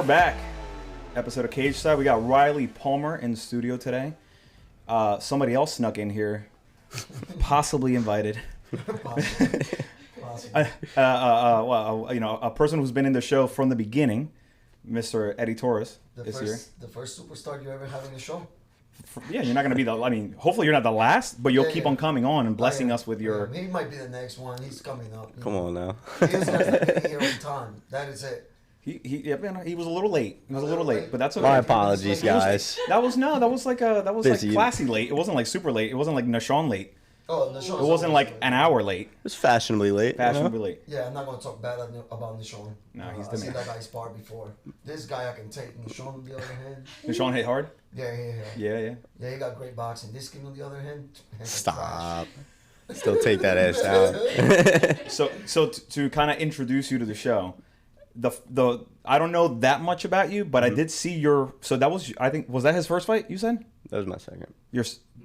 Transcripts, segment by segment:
back. Episode of Cage Side. We got Riley Palmer in the studio today. Somebody else snuck in here, possibly invited. A person who's been in the show from the beginning, Mr. Eddy Torres, is here. The first superstar you ever had in the show. Yeah, you're not going to be the. I mean, hopefully you're not the last, but you'll keep on coming on and blessing us with your. He might be the next one. He's coming up. Come on now. He just has to be here on time. That is it. He was a little late. He was a little late, but that's okay. My apologies, guys. That was like classy late. It wasn't like super late. It wasn't like Nashawn late. Oh, Nashawn. It wasn't like an hour late. It was fashionably late. Fashionably late. Yeah, I'm not going to talk bad about Nashawn. No, he's the I've man. seen that guy spar before. This guy I can take. Nashawn on the other hand. Nashawn hit hard? Yeah, he got great boxing. This kid on the other hand. Stop. Still take that ass down. So to kind of introduce you to the show, the I don't know that much about you, but I did see your. So that was, I think, was that his first fight? You said that was my second.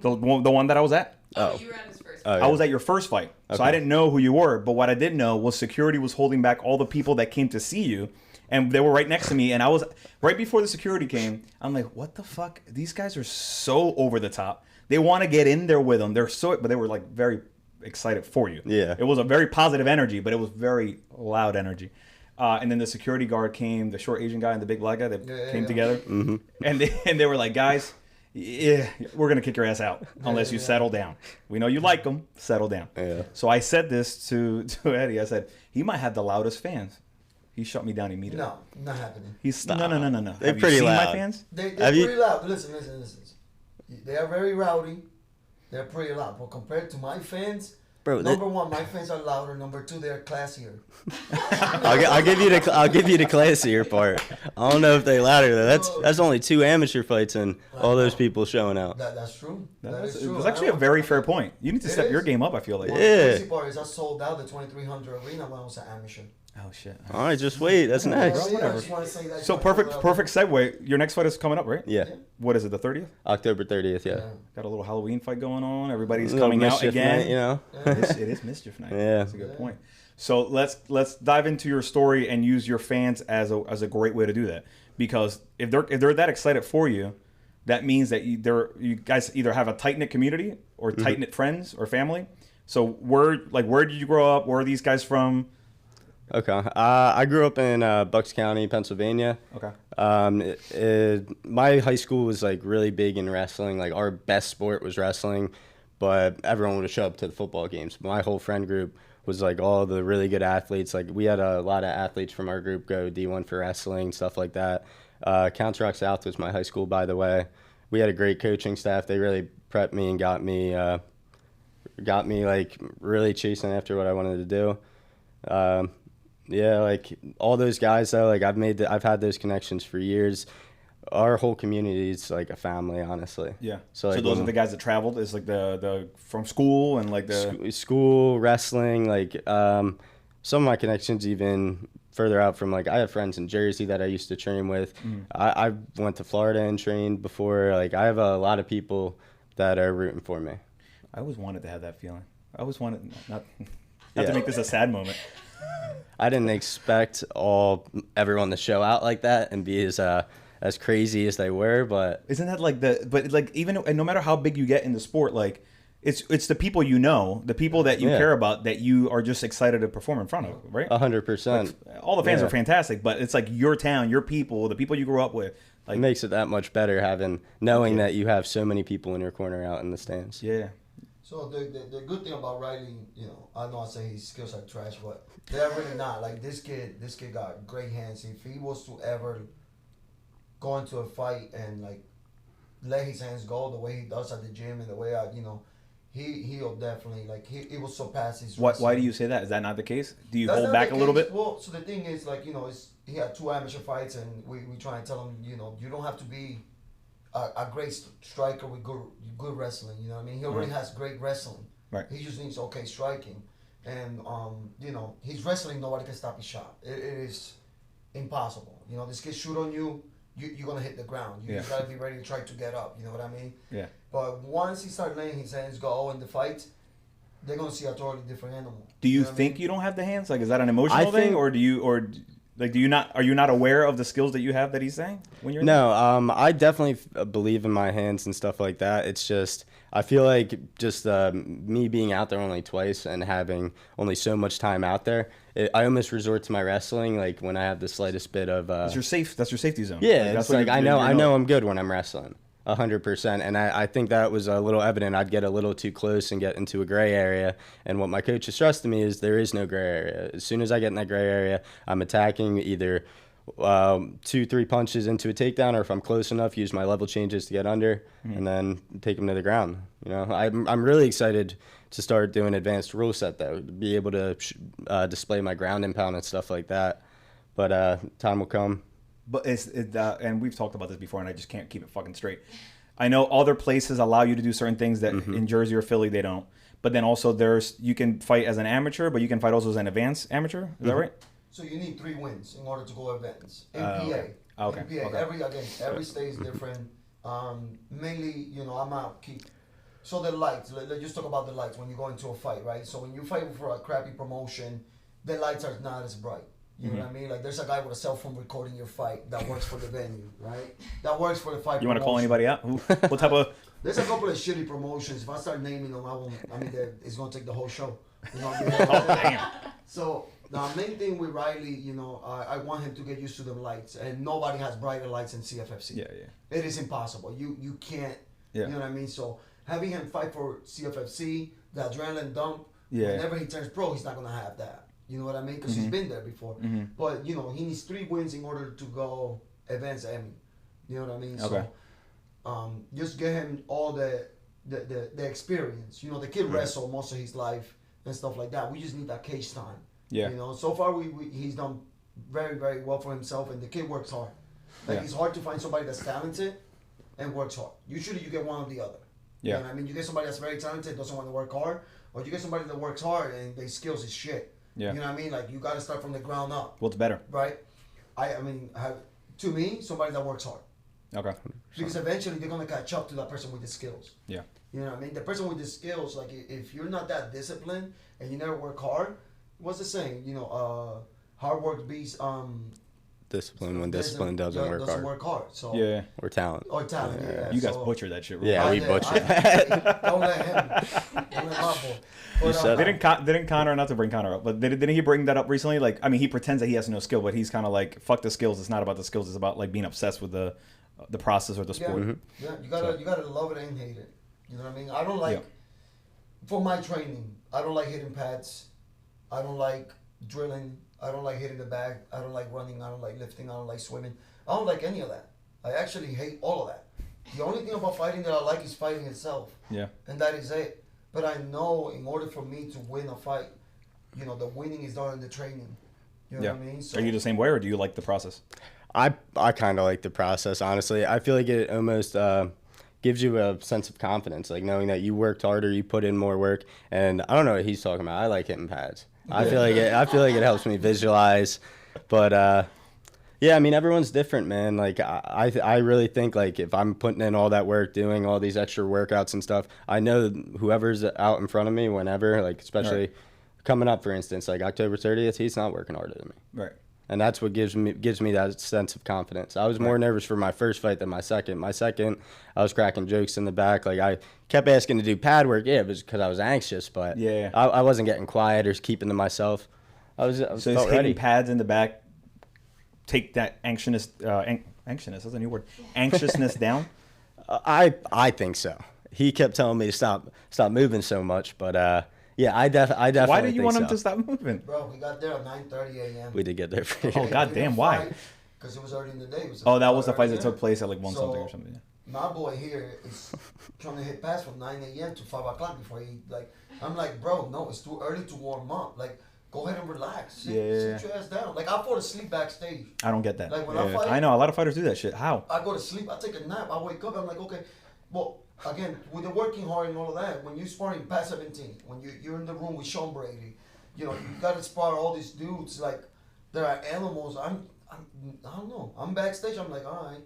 The one that I was at. Oh, you were at his first fight. Oh, yeah. I was at your first fight, so Okay. I didn't know who you were. But what I did know was security was holding back all the people that came to see you, and they were right next to me. And I was right before the security came. I'm like, what the fuck? These guys are so over the top. They want to get in there with them. But they were like very excited for you. Yeah. It was a very positive energy, but it was very loud energy. And then the security guard came, the short Asian guy and the big black guy. They came together, and they were like, guys. Yeah, we're gonna kick your ass out unless you settle down. We know you like them. Settle down. Yeah. So I said this to Eddy. I said he might have the loudest fans. He shut me down immediately. No, not happening. He's no. They're Have pretty you seen loud. my fans? They're Have you- pretty loud. Listen. They are very rowdy. They're pretty loud. But compared to my fans, Bro, number one, my fans are louder. Number two, they're classier. I'll give you the classier part. I don't know if they louder though. That's only 2 amateur fights and all those people showing out. That's true. It's actually a very fair point. You need to step your game up. I feel like. The Yeah. crazy part is I sold out the 2300 arena when I was an amateur. Oh shit. All right, just wait. That's next. Yeah, I just want to say that. So perfect segue. Your next fight is coming up, right? Yeah. What is it? The 30th? October 30th. Yeah. Got a little Halloween fight going on. Everybody's Little coming out mischief again. night, you know. It is mischief night. Yeah. That's a good point. So let's dive into your story and use your fans as a great way to do that. Because if they're that excited for you, that means that you guys either have a tight knit community or tight knit friends or family. So where did you grow up? Where are these guys from? Okay. I grew up in Bucks County, Pennsylvania. Okay. My high school was like really big in wrestling. Like our best sport was wrestling, but everyone would show up to the football games. My whole friend group was like all the really good athletes. Like we had a lot of athletes from our group go D1 for wrestling, stuff like that. Counter Rock South was my high school, by the way. We had a great coaching staff. They really prepped me and got me like really chasing after what I wanted to do. Yeah, like all those guys though, like I've had those connections for years. Our whole community is like a family, honestly. Yeah. So, like, those are the guys that traveled. It's like the from school and like the school wrestling. Like some of my connections even further out from like I have friends in Jersey that I used to train with. I went to Florida and trained before. Like I have a lot of people that are rooting for me. I always wanted to have that feeling. I always wanted not to make this a sad moment. I didn't expect everyone to show out like that and be as crazy as they were, but isn't that like even and no matter how big you get in the sport, like it's the people you know, the people that you care about that you are just excited to perform in front of, right? 100%. All the fans are fantastic, but it's like your town, your people, the people you grew up with. Like, it makes it that much better knowing that you have so many people in your corner out in the stands. Yeah. So the good thing about Riley, I know I say his skills are trash, but they're really not. Like this kid got great hands. If he was to ever go into a fight and like let his hands go the way he does at the gym and the way he'll definitely it will surpass his. Why do you say that? Is that not the case? Do you That's hold not back the a little case. bit? Well, so the thing is he had 2 amateur fights and we try and tell him you don't have to be a great striker with good wrestling. You know what I mean? He already has great wrestling. Right. He just needs okay striking, and his wrestling nobody can stop his shot. It is impossible. This kid shoot on you, you're gonna hit the ground. You just gotta be ready to try to get up. You know what I mean? Yeah. But once he starts letting his hands go in the fight, they're gonna see a totally different animal. Do you know what I think mean? you don't have the hands? Like, is that an emotional thing, or do you Like, are you not aware of the skills that you have that he's saying when you're in No, I definitely believe in my hands and stuff like that. It's just I feel like just me being out there only twice and having only so much time out there, I almost resort to my wrestling like when I have the slightest bit of. That's your safety zone. Yeah, Like, it's like I know I'm good when I'm wrestling. 100%, and I think that was a little evident. I'd get a little too close and get into a gray area, and what my coach has stressed to me is there is no gray area. As soon as I get in that gray area, I'm attacking either 2-3 punches into a takedown, or if I'm close enough, use my level changes to get under, and then take them to the ground. You know, I'm really excited to start doing advanced rule set though, to be able to display my ground and pound and stuff like that. But time will come. But and we've talked about this before, and I just can't keep it fucking straight. I know other places allow you to do certain things that in Jersey or Philly they don't. But then also you can fight as an amateur, but you can fight also as an advained amateur. Is that right? So you need 3 wins in order to go advance. NPA. Okay. NPA. Okay. Every state is different. Mainly, I'm out keep. So the lights. Let's just talk about the lights when you go into a fight, right? So when you fight for a crappy promotion, the lights are not as bright. You know what I mean? Like, there's a guy with a cell phone recording your fight that works for the venue, right? That works for the fight. You want to call anybody out? What type of? There's a couple of shitty promotions. If I start naming them, it's gonna take the whole show. Oh, damn. So the main thing with Riley, I want him to get used to the lights, and nobody has brighter lights than CFFC. Yeah. It is impossible. You can't. Yeah. You know what I mean? So having him fight for CFFC, the adrenaline dump. Yeah. Whenever he turns pro, he's not gonna have that. You know what I mean? Because he's been there before. But he needs 3 wins in order to go advance Emmy. You know what I mean? Okay. So, just get him all the experience. The kid wrestled most of his life and stuff like that. We just need that cage time. Yeah. So far he's done very, very well for himself, and the kid works hard. Like, it's hard to find somebody that's talented and works hard. Usually you get one or the other. Yeah. You know what I mean? You get somebody that's very talented, doesn't want to work hard, or you get somebody that works hard and their skills is shit. Yeah. You know what I mean? Like, you got to start from the ground up. What's better? Right? To me, somebody that works hard. Okay. Because eventually they're going to catch up to that person with the skills. Yeah. You know what I mean? The person with the skills, like, if you're not that disciplined and you never work hard, what's the saying? Hard work beats Discipline when discipline doesn't work hard. So Yeah. Or talent. Yeah. You guys butchered that shit. Yeah, we butchered that. Don't let him. Don't let my boy. You said Didn't Connor, not to bring Connor up, but didn't he bring that up recently? Like, I mean, he pretends that he has no skill, but he's kind of like, fuck the skills. It's not about the skills. It's about like being obsessed with the process or the sport. Yeah, you gotta love it and hate it. You know what I mean? I don't like for my training. I don't like hitting pads. I don't like drilling. I don't like hitting the bag. I don't like running. I don't like lifting. I don't like swimming. I don't like any of that. I actually hate all of that. The only thing about fighting that I like is fighting itself. Yeah. And that is it. But I know in order for me to win a fight, the winning is done in the training. You know what I mean? So, are you the same way, or do you like the process? I kind of like the process, honestly. I feel like it almost gives you a sense of confidence, like knowing that you worked harder, you put in more work. And I don't know what he's talking about. I like hitting pads. I feel like it helps me visualize. But yeah, I mean, everyone's different, man. Like, I really think, like, if I'm putting in all that work, doing all these extra workouts and stuff, I know whoever's out in front of me, whenever, like, especially coming up, for instance, like October 30th, he's not working harder than me. Right. And that's what gives me that sense of confidence. I was more nervous for my first fight than my second. My second, I was cracking jokes in the back. Like, I kept asking to do pad work. Yeah, it was because I was anxious, but I wasn't getting quiet or keeping to myself. I so felt hitting ready. pads in the back take that anxiousness, that's a new word, anxiousness down? I think so. He kept telling me to stop moving so much, but yeah, I definitely. Why did you want him so. to stop moving? Bro, we got there at 9:30 a.m. We did get there. Oh, goddamn, why? Because it was early in the day. That was the fight that took place at like 1 something or something. Yeah. My boy here is trying to hit pass from 9 a.m. to 5 o'clock before he, like, I'm like, bro, no, it's too early to warm up. Like, go ahead and relax. Sit your ass down. Like, I fall asleep backstage. I don't get that. Like, when I fight, I know, a lot of fighters do that shit. How? I go to sleep, I take a nap, I wake up, I'm like, okay. Well, again, with the working hard and all of that, when you're sparring past 17, when you're in the room with Sean Brady, you got to spar all these dudes, like, there are animals. I don't know. I'm backstage, I'm like, all right.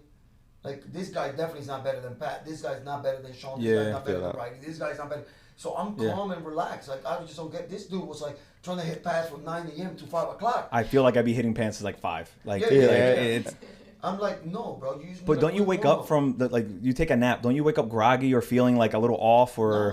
Like, this guy definitely is not better than Pat. This guy's not better than Sean. This Yeah, guy's not better feel than Riley. This guy's not better. So I'm Yeah. calm and relaxed. Like, I just don't get. This dude was like trying to hit pass from 9 a.m. to 5 o'clock. I feel like I'd be hitting pants at like 5. Like, Yeah, like, yeah. it's. I'm like, no, bro. You But don't you wake up from the like you take a nap? Don't you wake up groggy or feeling like a little off or?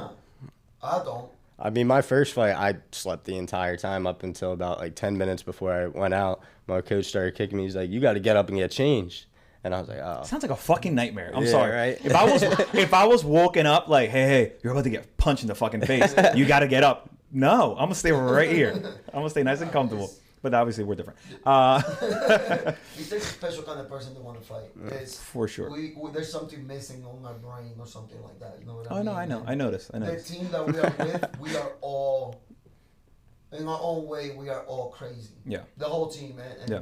Nah, I don't. I mean, my first fight, I slept the entire time up until about like 10 minutes before I went out. My coach started kicking me. He's like, "You got to get up and get changed." And I was like, "Oh." Sounds like a fucking nightmare. I'm Yeah, sorry. right? If I was woken up like, hey, you're about to get punched in the fucking face. You got to get up. No, I'm gonna stay right here. I'm gonna stay nice and comfortable. But obviously we're different. It takes a special kind of person to want to fight. It's, For sure. We there's something missing on our brain or something like that. You know what I Oh mean? no, I know. And I noticed. the team that we are with, we are all, in our own way, we are all crazy. Yeah. The whole team, man. And Yeah.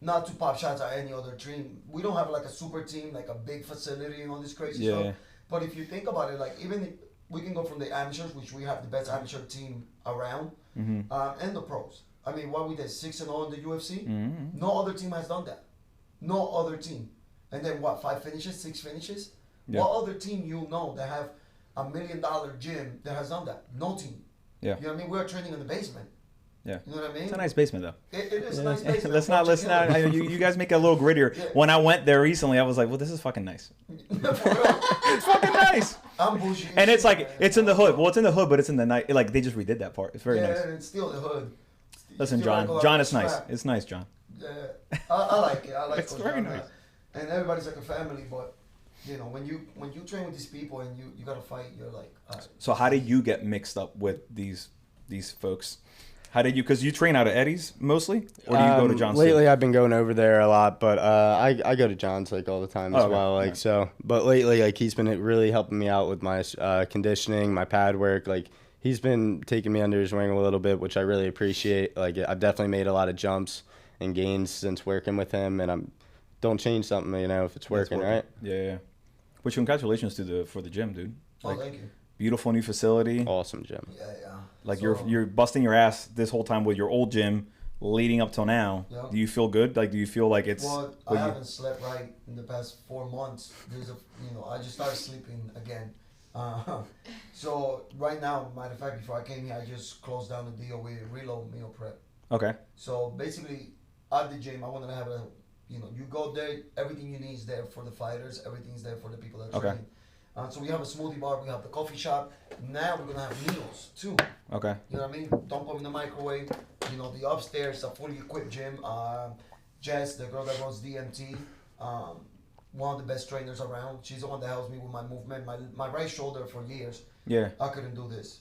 not to pop shots at any other team. We don't have like a super team, like a big facility and all this crazy Yeah. stuff. But if you think about it, like even if we can go from the amateurs, which we have the best amateur team around, and the pros. I mean, what we did 6-0 in the UFC. No other team has done that. No other team. And then what? 5 finishes, 6 finishes. Yeah. What other team you know that have $1 million gym that has done that? No team. Yeah. You know what I mean? We're training in the basement. Yeah. You know what I mean? It's a nice basement though. It is a nice basement. let's not. You guys make it a little grittier. Yeah. When I went there recently, I was like, well, this is fucking nice. For real. It's fucking nice. I'm bougie. And it's shit, like man. it's in the hood. Well, it's in the hood, but it's in the night. Like they just redid that part. It's very yeah, nice. and it's still the hood. Listen, Still John. like, John, oh, it's nice. crap. It's nice, John. Yeah, I like it. I like It's Coach very John, nice. And everybody's like a family, but you know, when you train with these people and you gotta fight, you're like. All right. So how did you get mixed up with these folks? How did you? Because you train out of Eddy's mostly, or do you go to John's? Lately, I've been going over there a lot, but I go to John's like all the time as Okay. well. Like so, but lately, like he's been really helping me out with my conditioning, my pad work. Like he's been taking me under his wing a little bit, which I really appreciate. Like I've definitely made a lot of jumps and gains since working with him, and don't change something, you know, if it's working, right? Yeah. Which congratulations for the gym, dude. Oh, thank you. Beautiful new facility. Awesome gym. Yeah. Like So, you're busting your ass this whole time with your old gym leading up till now. Yeah. Do you feel good? Like do you feel like it's Well, I haven't slept right in the past 4 months. I just started sleeping again. So right now, matter of fact, before I came here, I just closed down the deal with Reload Meal Prep. okay. So basically, at the gym, I wanted to have you go there, everything you need is there for the fighters, everything's there for the people that Okay. train. So we have a smoothie bar, we have the coffee shop. Now we're gonna have meals too. Okay. You know what I mean? Dump them in the microwave. You know, the upstairs, a fully equipped gym. Jess, the girl that runs DMT, one of the best trainers around. She's the one that helps me with my movement. My right shoulder for years, Yeah. I couldn't do this.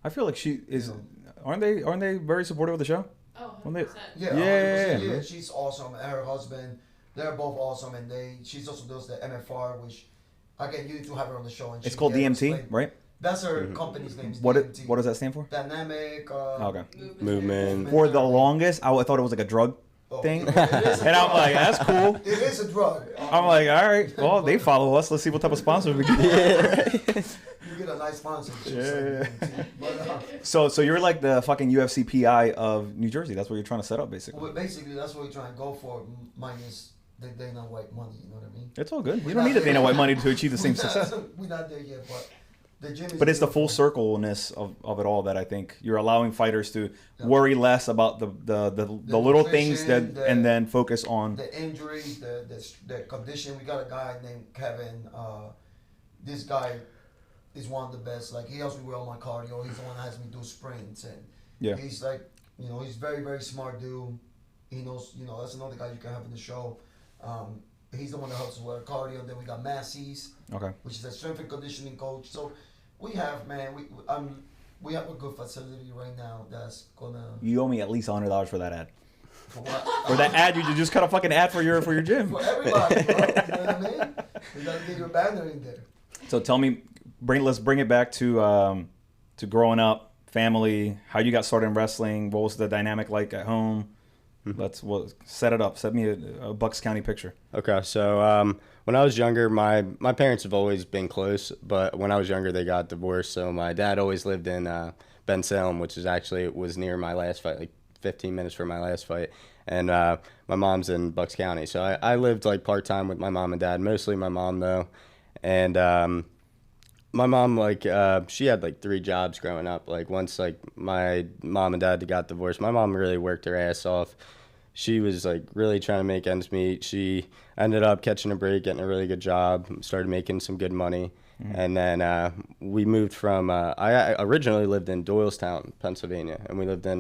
I feel like she is. You Aren't they very supportive of the show? Oh, When they- 100%. Yeah, Yeah. 100%, yeah. She's awesome. And her husband, they're both awesome. And she's also does the MFR, which again, you need to have her on the show. And It's she called can DMT, explain- right? That's her company's name. Is What DMT. does that stand for? Dynamic. Okay. Movement. For the longest, I thought it was like a drug Oh, thing, it is a and I'm drug. like, that's cool. It is a drug. I'm like, all right, well, they follow us. Let's see what type of sponsors we get. You get a nice sponsorship. Yeah. But, So you're like the fucking UFC PI of New Jersey. That's what you're trying to set up, basically. well, basically, that's what we try and go for, minus the Dana White money. You know what I mean? It's all good. We're You don't not need the there Dana yet. White money to achieve the same We're not- success. We're not there yet, but the gym is. But it's the full beautiful. circleness of it all that I think you're allowing fighters to worry less about the little things nutrition, and then focus on. The injuries, the condition. We got a guy named Kevin. This guy is one of the best. Like he helps me with all my cardio. He's the one that has me do sprints, and Yeah. he's like, he's very very smart dude. He knows, that's another guy you can have in the show. He's the one that helps us with our cardio. Then we got Massey's, Okay. which is a strength and conditioning coach. So we have, man, we have a good facility right now that's gonna. You owe me at least $100 for that ad. For what? For that ad, you just cut a fucking ad for your gym. For everybody, bro. You know what I mean? We gotta get your banner in there. So tell me, let's bring it back to growing up, family, how you got started in wrestling. What was the dynamic like at home? Let's set it up. Set me a Bucks County picture. Okay, so when I was younger, my parents have always been close, but when I was younger, they got divorced. So my dad always lived in Ben Salem, which was near my last fight, like 15 minutes from my last fight. and my mom's in Bucks County. So I lived like part-time with my mom and dad, mostly my mom though. And my mom, like, she had like 3 jobs growing up. Like once like my mom and dad got divorced, my mom really worked her ass off. She was like really trying to make ends meet. She ended up catching a break, getting a really good job, started making some good money. And then we moved from, I originally lived in Doylestown, Pennsylvania, and we lived in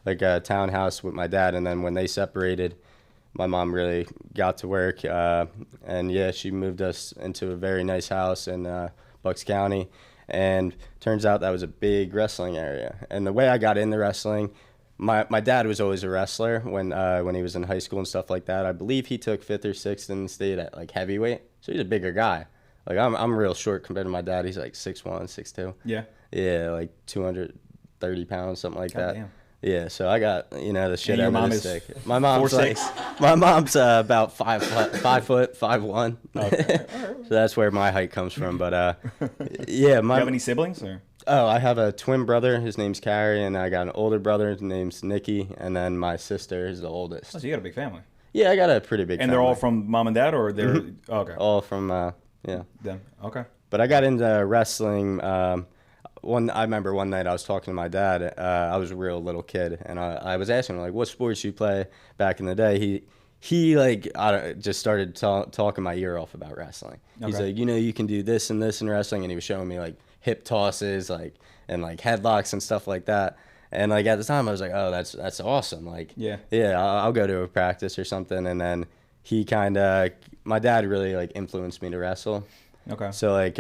like a townhouse with my dad. And then when they separated, my mom really got to work. And yeah, she moved us into a very nice house in Bucks County. And turns out that was a big wrestling area. And the way I got into wrestling, my dad was always a wrestler when he was in high school and stuff like that. I believe he took 5th or 6th in the state at like heavyweight. So he's a bigger guy. Like I'm real short compared to my dad. He's like 6'1", 6'2". Yeah. Yeah, like 230 pounds, something like that. Damn. Yeah, so I got, the shit And your out of mom the is stick. My mom's 4'6"? my mom's about 5 foot, 5'1". Okay. So that's where my height comes from. But Do yeah, you have any siblings? Or? Oh, I have a twin brother. His name's Carrie, and I got an older brother. His name's Nikki, and then my sister is the oldest. Oh, so you got a big family. Yeah, I got a pretty big And family. they're all from mom and dad, or they're oh, okay? All from yeah. Them. Okay. But I got into wrestling. I remember one night I was talking to my dad. I was a real little kid, and I was asking him like, "What sports you play back in the day?" He like just started talking my ear off about wrestling. He's Okay. like, you can do this and this in wrestling, and he was showing me like hip tosses, like and like headlocks and stuff like that. And like at the time, I was like, "Oh, that's awesome!" Like, Yeah. I'll go to a practice or something. And then he my dad really like influenced me to wrestle. Okay. So like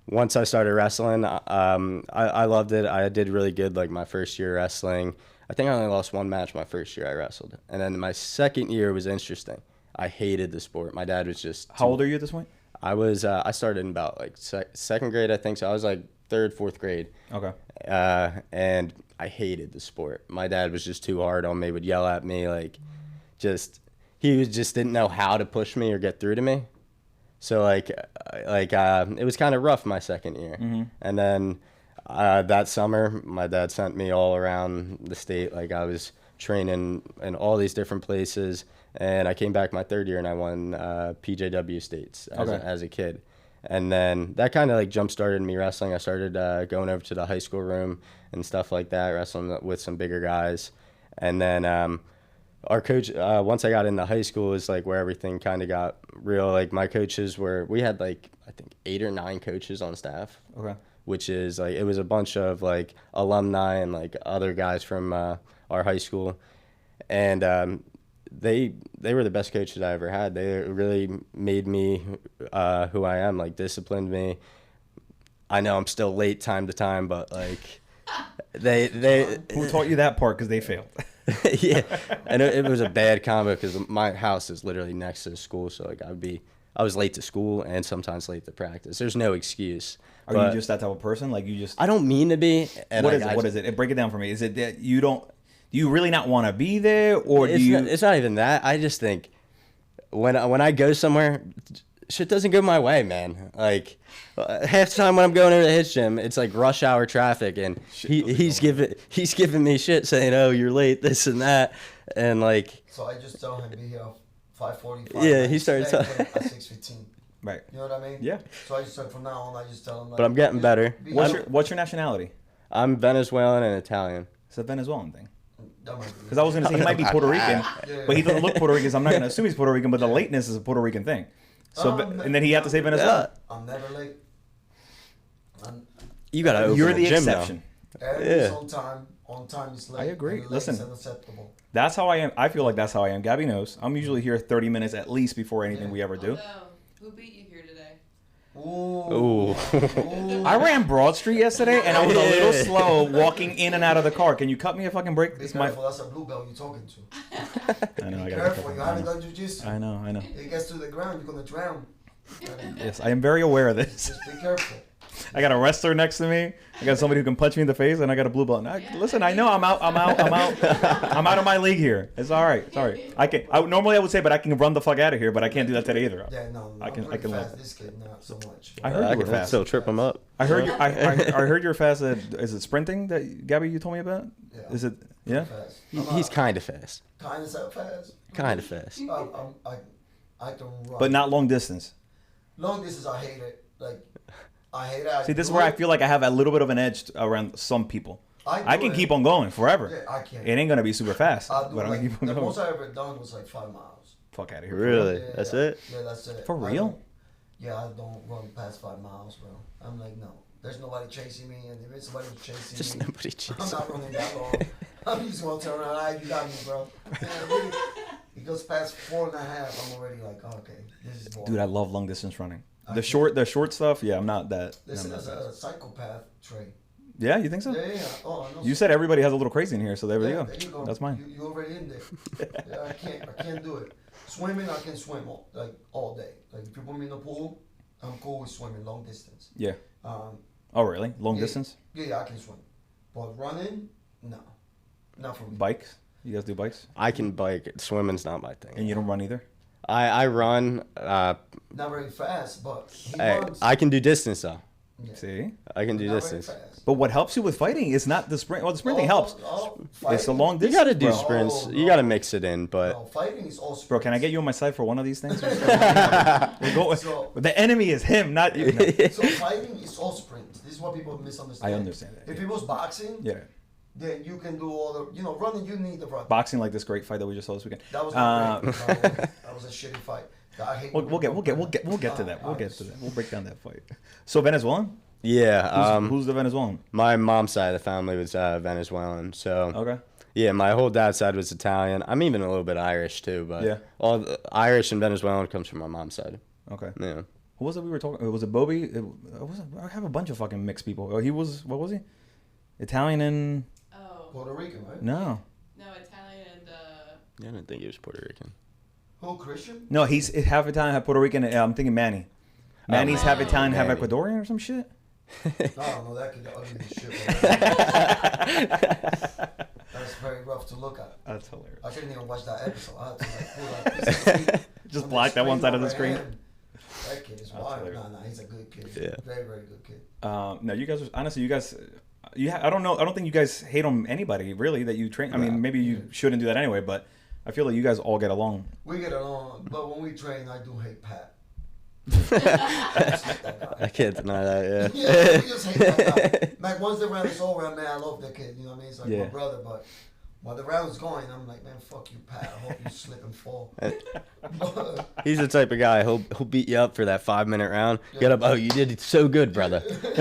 once I started wrestling, I loved it. I did really good like my first year wrestling. I think I only lost 1 match my first year I wrestled. And then my second year was interesting. I hated the sport. My dad was just How old are you at this point? I started in about like second grade, I think. So I was like 3rd, 4th grade. Okay. And I hated the sport. My dad was just too hard on me, would yell at me, like he just didn't know how to push me or get through to me. So it was kind of rough my second year. Mm-hmm. And then that summer, my dad sent me all around the state. Like I was training in all these different places, and I came back my 3rd year and I won PJW states as a kid. And then that kind of like jump started me wrestling. I started going over to the high school room and stuff like that, wrestling with some bigger guys. And then our coach, once I got into high school, is like where everything kind of got real. Like my coaches we had like, I think 8 or 9 coaches on staff. Okay. Which is like, it was a bunch of like alumni and like other guys from our high school. And they were the best coaches I ever had. They really made me who I am, like disciplined me. I know I'm still late time to time, but like they Who taught you that part? Because they failed. yeah, and it was a bad combo because my house is literally next to the school, so like I was late to school and sometimes late to practice. There's no excuse. Are you just that type of person? Like you just? I don't mean to be. And What is it? What is it? Break it down for me. Is it that you don't? Do you really not want to be there, or do you? It's not even that. I just think when I go somewhere, shit doesn't go my way, man. Like half the time when I'm going over to his gym, it's like rush hour traffic, and he's giving me shit saying, "Oh, you're late," this and that, and like. So I just tell him be here 5:45. Yeah, he started at 6:15. Right. You know what I mean? Yeah. So I just said from now on, I just tell him. Like, But I'm getting better. What's your nationality? I'm Venezuelan and Italian. It's a Venezuelan thing. That might be. Because I was going to say he might be Puerto Rican, Yeah. but he doesn't look Puerto Rican, so I'm not going to assume he's Puerto Rican, but the lateness is a Puerto Rican thing. So, and then he had to say Venezuela. I'm never late. You gotta open You're a the gym exception. Everybody's on time. On time is late. I agree. And late Listen. is unacceptable. That's how I am. I feel like that's how I am. Gabby knows. I'm usually here 30 minutes at least before anything we ever do. Oh, no. Who beat you here today? Ooh. I ran Broad Street yesterday, and I was a little slow walking in and out of the car. Can you cut me a fucking break? Be It's my. careful. That's a blue belt you're talking to. I know. I Be got careful. You haven't done jujitsu. I know. It gets to the ground, you're gonna drown. Yes, I am very aware of this. Just be careful. I got a wrestler next to me. I got somebody who can punch me in the face, and I got a blue belt. Listen, I know I'm out of my league here. It's all right. It's all right. Normally I would say, but I can run the fuck out of here, but I can't do that today either. Yeah, no, I can fast. live. This kid, not so much. I heard you were can fast. still trip him up. I heard you. I heard you're fast at. Is it sprinting that Gabby you told me about? Yeah. Is it? Yeah. Fast. He's kind of fast. Kind of so fast. Kind of fast. I can run. But not long distance. Long distance, I hate it. Like, I hate it. See, this is where I feel like I have a little bit of an edge around some people. I can keep on going forever. Yeah, I can't. It ain't gonna be super fast, I'll do but I'm like, gonna keep on the going. most I ever done was like 5 miles. Fuck out of here. Really? Yeah, That's yeah. it? Yeah, that's it. For real? Yeah, I don't run past 5 miles, bro. I'm like, no. There's nobody chasing me, and if somebody was chasing Just me, nobody I'm chasing. not running that long. I'm just gonna turn around. You got me, bro. Really, it goes past 4.5. I'm already like, oh, okay, this is boring. Dude, I love long distance running. I The short stuff. Yeah, I'm not that. This I'm not is that. a psychopath trait. Yeah, you think so? Yeah. Oh, no. You said everybody has a little crazy in here, so there we go. There you go. That's mine. You already in there. Yeah, I can't do it. Swimming, I can swim all day. Like if you put me in the pool, I'm cool with swimming long distance. Yeah. Um, Oh, really? Long yeah, distance? Yeah, I can swim. But running, no, not for me. Bikes? You guys do bikes? I can bike. Swimming's not my thing. And you don't run either? I run. Not very fast, but he runs. I can do distance though. Yeah. See? I can do Not distance. very fast. But what helps you with fighting is not the sprint. Well, the sprinting helps. It's the fighting- long You distance. gotta do bro. sprints. No, You gotta mix it in, but No, fighting is all sprints. Bro, can I get you on my side for one of these things? The enemy is him, not you. No. So fighting is all sprints. This is what people misunderstand. I understand that. If it was boxing, Yeah. then you can do all the, running, you need the run. Boxing, like this great fight that we just saw this weekend. That was not great. That was a shitty fight. I hate We'll get to that. We'll get to that. We'll break down that fight. So Venezuelan? yeah. Who's the Venezuelan? My mom's side of the family was Venezuelan, so Okay. yeah, my whole dad's side was Italian. I'm even a little bit Irish too, but Yeah. all the Irish and Venezuelan comes from my mom's side. Okay. Yeah. Who was it we were talking? Was it Bobby? I have a bunch of fucking mixed people. Oh, he was. What was he? Italian and Oh. Puerto Rican, right? no, No, Italian and Yeah, I didn't think he was Puerto Rican. Who, Christian? no. He's half Italian, half Puerto Rican. I'm thinking Manny. Manny's half Manny. Italian, half Manny. Ecuadorian or some shit. No, I don't know. That kid ugly as shit. That's very rough to look at. That's hilarious. I couldn't even watch that episode. I had to pull that piece of screen Just on block that one side of the over screen. him. That kid is That's wild. hilarious. Nah, he's a good kid. Yeah. Very, very good kid. No, you guys. Honestly, you guys. I don't know. I don't think you guys hate on anybody really that you train. I mean, maybe you shouldn't do that anyway, but I feel like you guys all get along. We get along, but when we train, I do hate Pat. I can't deny that. Yeah. Yeah, we just hate that guy. Like once the round is over, man, I love the kid. You know what I mean? It's like Yeah. my brother, but while the round's going, I'm like, man, fuck you, Pat. I hope you slip and fall. He's the type of guy he'll beat you up for that 5-minute round. Get up, oh, you did so good, brother. like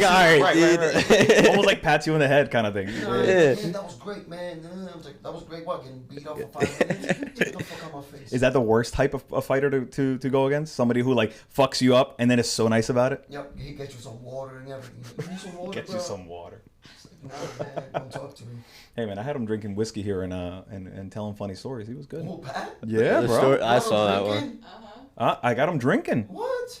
all right, dude. Almost like pats you in the head kind of thing. You know, Yeah. man, that was great, man. I was like, that was great. What, getting beat up for 5 minutes? Get the fuck out my face. Is that the worst type of a fighter to go against? Somebody who like fucks you up and then is so nice about it? Yep, he gets you some water and everything. Give me some water, Get bro. you some water. Nah, man, don't talk to me. Hey man, I had him drinking whiskey here and telling funny stories. He was good. Oh, Pat? Yeah, The bro. story- I What, saw that drinking? one. I got him drinking. What?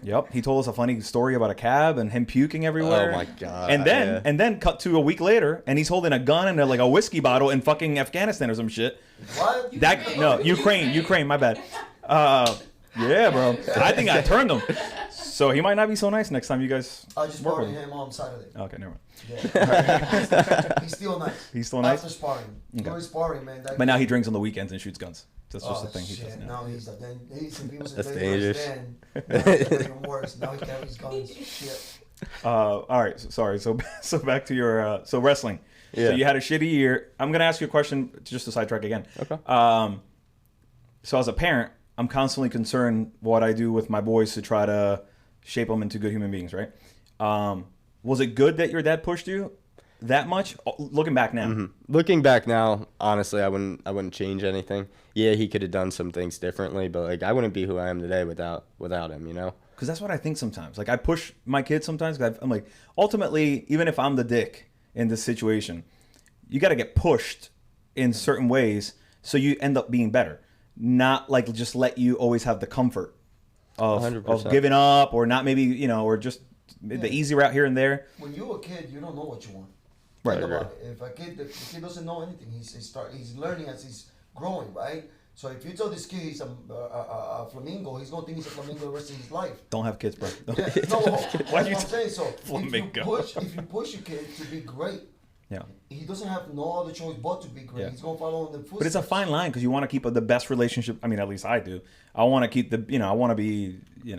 Yep. He told us a funny story about a cab and him puking everywhere. Oh my god. And then cut to a week later, and he's holding a gun and like a whiskey bottle in fucking Afghanistan or some shit. What? Ukraine. My bad. Yeah, bro. I think I turned him. So he might not be so nice next time you guys I just work sparred with him. him on Saturday. Okay, never mind. Yeah. He's still nice. He's still nice? After sparring. Okay. During sparring, man. That But now he drinks on the weekends and shoots guns. That's just oh, the thing he shit. does now. Now he's like, then if he was That's dangerous dangerous. then, now it's even worse. Now he carries guns. Shit. All right. Sorry. So back to your so wrestling. Yeah. So you had a shitty year. I'm gonna ask you a question just to sidetrack again. Okay. So as a parent, I'm constantly concerned what I do with my boys to try to shape them into good human beings. Right? Was it good that your dad pushed you that much? Looking back now. Mm-hmm. Looking back now, honestly, I wouldn't change anything. Yeah, he could have done some things differently, but like I wouldn't be who I am today without him. You know. Because that's what I think sometimes. Like I push my kids sometimes. 'Cause I'm like, ultimately, even if I'm the dick in this situation, you got to get pushed in certain ways so you end up being better. Not like just let you always have the comfort of 100%. giving up or not maybe, or just the easy route here and there. When you're a kid, you don't know what you want. Right, Think right. about it. If a kid, the kid doesn't know anything, he's learning as he's growing, right? So if you tell this kid he's a flamingo, he's gonna think he's a flamingo the rest of his life. Don't have kids, bro. Yeah, no, that's what I'm saying. So Flamingo. if you push your kid to be great, Yeah. he doesn't have no other choice but to be great. Yeah. He's gonna follow in the footsteps. But it's a fine line because you want to keep the best relationship. I mean, at least I do. I want to keep I want to be, I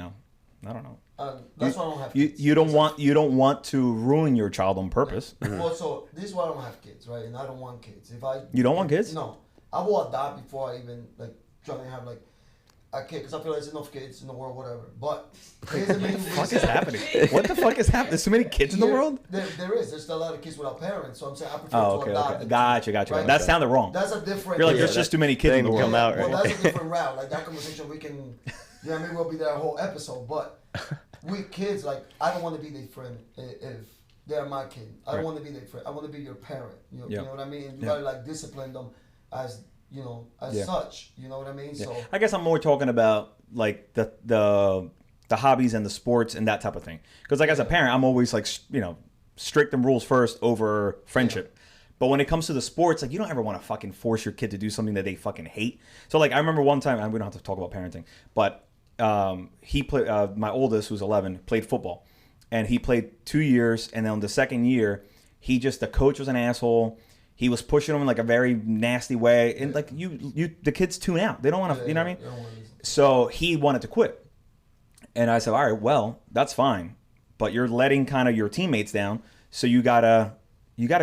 don't know. That's why I don't have kids. You don't want to ruin your child on purpose. Well, so this is why I don't have kids, right? And I don't want kids. You don't want kids? No, I will adopt before I even try to have a kid because I feel like there's enough kids in the world, whatever. But here's the main What the fuck is happening? What the fuck is happening? There's so many kids in the world? There is. There's still a lot of kids without parents. So I'm saying I prefer Oh, to adopt. okay. than Gotcha. Right? That sounded wrong. That's a different. You're like, Yeah, there's just too many kids in the didn't world. come out right. Well, that's a different route. Like that conversation, we can. You know what I mean? We'll be there a whole episode. But with kids, I don't want to be their friend if they're my kid. I don't want to be their friend. I want to be your parent. You know what I mean? And you gotta discipline them as such. You know what I mean? Yeah. So I guess I'm more talking about the hobbies and the sports and that type of thing. Because as a parent, I'm always strict and rules first over friendship. But when it comes to the sports, you don't ever want to fucking force your kid to do something that they fucking hate. So I remember one time, and we don't have to talk about parenting, but he played. My oldest, who's 11, played football, and he played 2 years. And then on the second year, the coach was an asshole. He was pushing him in a very nasty way, and the kids tune out. They don't want to, you know what I mean? So he wanted to quit, and I said, all right, well, that's fine, but you're letting kind of your teammates down, so you gotta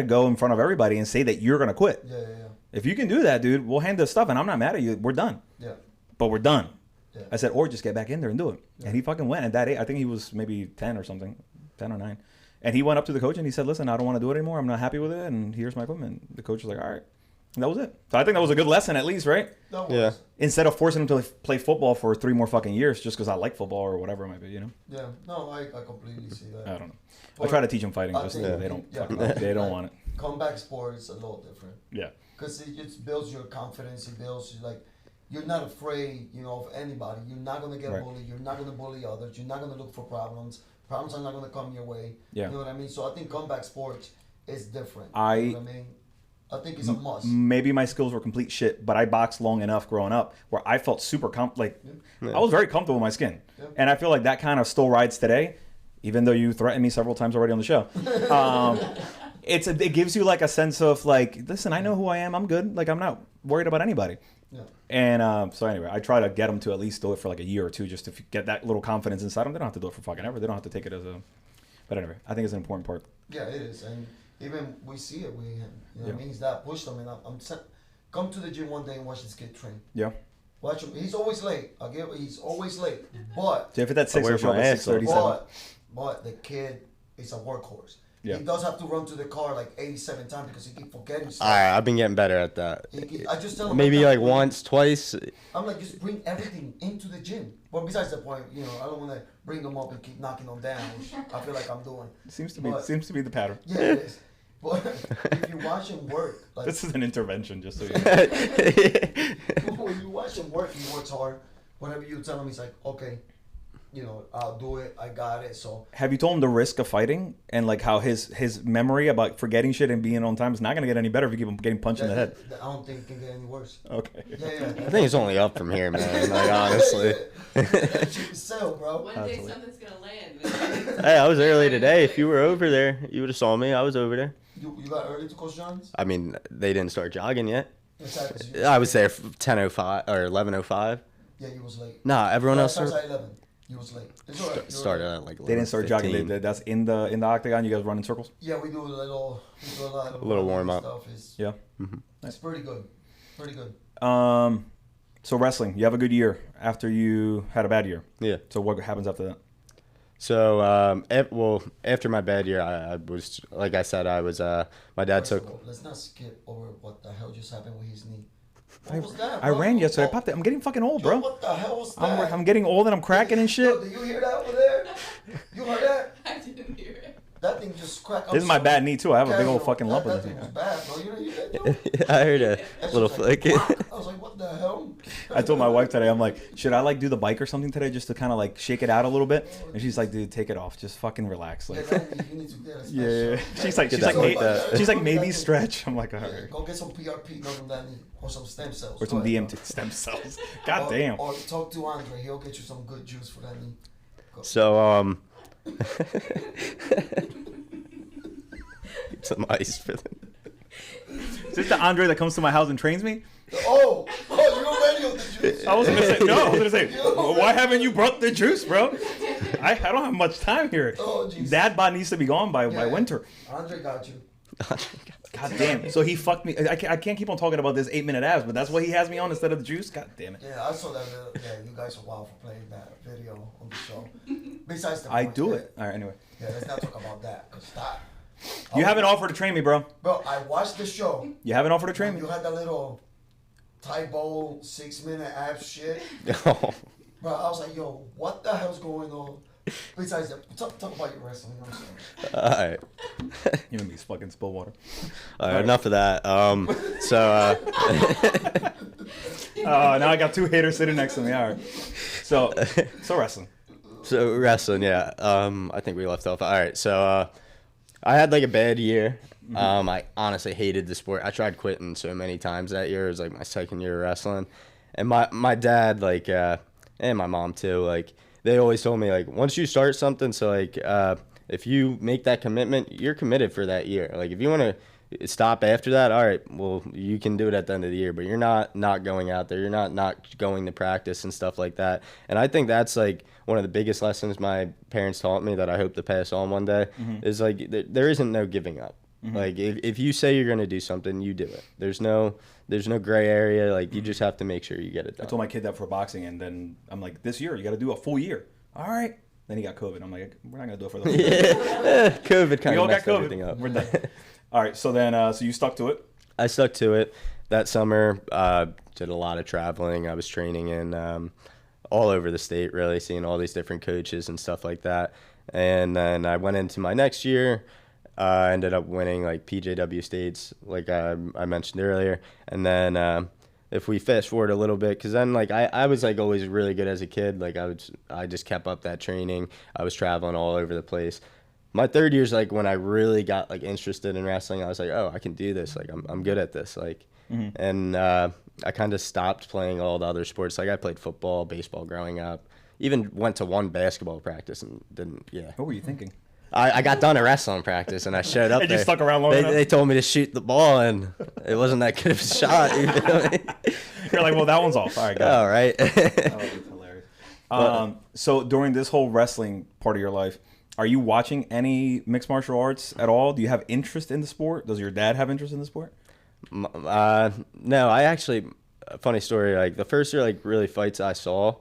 go in front of everybody and say that you're gonna quit. Yeah. If you can do that, dude, we'll hand this stuff, and I'm not mad at you. We're done. Yeah. But we're done. Yeah. I said, or just get back in there and do it. Yeah. And he fucking went at that age. I think he was maybe 10 or something, 10 or 9. And he went up to the coach and he said, listen, I don't want to do it anymore. I'm not happy with it. And here's my equipment. The coach was like, all right. And that was it. So I think that was a good lesson at least, right? That was. Yeah. Instead of forcing him to play football for 3 more fucking years just because I like football or whatever it might be, Yeah. No, I completely see that. I don't know. But I try to teach them fighting, just think- they don't yeah. fucking, they don't want it. Comeback sport is a little different. Yeah. Because it just builds your confidence. It builds you're not afraid, of anybody. You're not gonna get Right. bullied. You're not gonna bully others. You're not gonna look for problems. Problems are not gonna come your way. Yeah. You know what I mean? So I think comeback sports is different. I- you know what I mean? I think it's a must. Maybe my skills were complete shit, but I boxed long enough growing up where I felt super I was very comfortable with my skin. Yeah. And I feel like that kind of still rides today, even though you threatened me several times already on the show. It gives you a sense of listen, I know who I am. I'm good. I'm not worried about anybody. Yeah. And so anyway, I try to get them to at least do it for a year or two just to get that little confidence inside them. They don't have to do it for fucking ever. They don't have to take it as a... But anyway, I think it's an important part. Yeah, it is, and even we see it with him. You know what I mean? He's that pushed them, and come to the gym one day and watch this kid train. Yeah. Watch him. He's always late. He's always late. But So if it's at 6 or wear my ass 6:37. but the kid is a workhorse. Yeah. He does have to run to the car 87 times because he keep forgetting stuff. I've been getting better at that. I just tell him Maybe that, once, twice. I'm just bring everything into the gym. But besides the point, I don't want to bring them up and keep knocking them down, which I feel like I'm doing. Seems to But- be the pattern. Yeah, it is. But if you watch him work, This is an intervention, just so you know. when you watch him work, he works hard. Whatever you tell him, he's like, okay, I'll do it. I got it. So Have you told him the risk of fighting and how his memory about forgetting shit and being on time is not going to get any better if you keep him getting punched in the head? I don't think it can get any worse. Okay. Yeah. I think it's only up from here, man. Honestly. That shit is sell, bro. One day Absolutely. something's gonna land. Hey, I was early today. If you were over there, you would have saw me. I was over there. You got early to Coach John's? I mean, they didn't start jogging yet. Exactly. I was there 10:05 or 11:05. Yeah, you was late. Nah, everyone else starts at 11. You was late. It's all right. You're started right. at like. They didn't start jogging. That's in the octagon. You guys run in circles. Yeah, we do a little warm up. Stuff. Yeah. It's pretty good. Pretty good. So wrestling, you have a good year after you had a bad year. Yeah. So what happens after that? So, after my bad year, I was, like I said, my dad First of took. all, let's not skip over what the hell just happened with his knee. What was that, I bro? ran yesterday. I popped it. I'm getting fucking old, Yo, bro. what the hell was that? I'm getting old and I'm cracking and shit. Yo, did you hear that over there? You heard that? I didn't hear it. That thing just cracked. This is my bad knee too. I have a big old Casual. fucking lump in That this thing was thing. bad, bro. You didn't hear that, dude? I heard a That shit little was like, flick. whack. I was like, what the hell? I told my wife today, I'm like, should I like do the bike or something today just to kind of like shake it out a little bit? And she's like, dude, take it off. Just fucking relax. Like, You need to get a yeah. special. She's like, maybe stretch. I'm like, all right. Go get some PRP, no, Danny, or some stem cells. Or some Go ahead, DMT stem cells. God damn. Or talk to Andre. He'll get you some good juice for that knee. Go. So some ice for them. Is this the Andre that comes to my house and trains me? Oh, you're already on the juice. I was gonna say no. I was gonna say, well, why haven't you brought the juice, bro? I don't have much time here. Oh, Jesus. Dad bod needs to be gone by winter. Andre got you. God damn. So he fucked me. I can't keep on talking about this 8-minute abs, but that's what he has me on instead of the juice. God damn it. Yeah, I saw that. Yeah, you guys are wild for playing that video on the show. Besides the I points, do yeah. it. All right. Anyway, Yeah, let's not talk about that. 'Cause that. you haven't offered to train me, bro. Bro, I watched the show. You haven't offered to train me. You had that little Thai bowl 6-minute abs shit. Oh. Bro, I was like, yo, what the hell's going on? Besides that, talk about your wrestling. I'm sorry. All right. You and me fucking spill water. All right, enough of that. Now I got two haters sitting next to me. All right. So wrestling. So wrestling, yeah. I think we left off. All right, so I had like a bad year. I honestly hated the sport. I tried quitting so many times that year. It was like my second year of wrestling, and my dad like and my mom too, like they always told me like once you start something, so like if you make that commitment, you're committed for that year. Like if you want to stop after that, all right, well you can do it at the end of the year, but you're not going out there. You're not going to practice and stuff like that. And I think that's like one of the biggest lessons my parents taught me that I hope to pass on one day is like there isn't no giving up. Like if you say you're gonna do something, you do it. There's no gray area. Like you just have to make sure you get it done. I told my kid that for boxing, and then I'm like, this year you got to do a full year. All right. Then he got COVID. I'm like, we're not gonna do it for the whole year. Yeah, COVID kind We all of got messed COVID. everything up. We're done. All right. So then, so you stuck to it. I stuck to it. That summer, did a lot of traveling. I was training in all over the state, really, seeing all these different coaches and stuff like that. And then I went into my next year. I ended up winning like PJW states, like I mentioned earlier. And then if we fast forward a little bit, because then like I was like always really good as a kid. Like I just kept up that training. I was traveling all over the place. My third year's like when I really got like interested in wrestling. I was like, oh, I can do this. Like I'm good at this. Like, and I kind of stopped playing all the other sports. Like I played football, baseball growing up. Even went to one basketball practice and didn't. Yeah. What were you thinking? I got done at wrestling practice and I showed up And there. you stuck around long enough? They told me to shoot the ball and it wasn't that good of a shot. You know? You're like, well, that one's off. All right, got it. All right. That was hilarious. So during this whole wrestling part of your life, are you watching any mixed martial arts at all? Do you have interest in the sport? Does your dad have interest in the sport? No, I actually, funny story, like the first year, like really fights I saw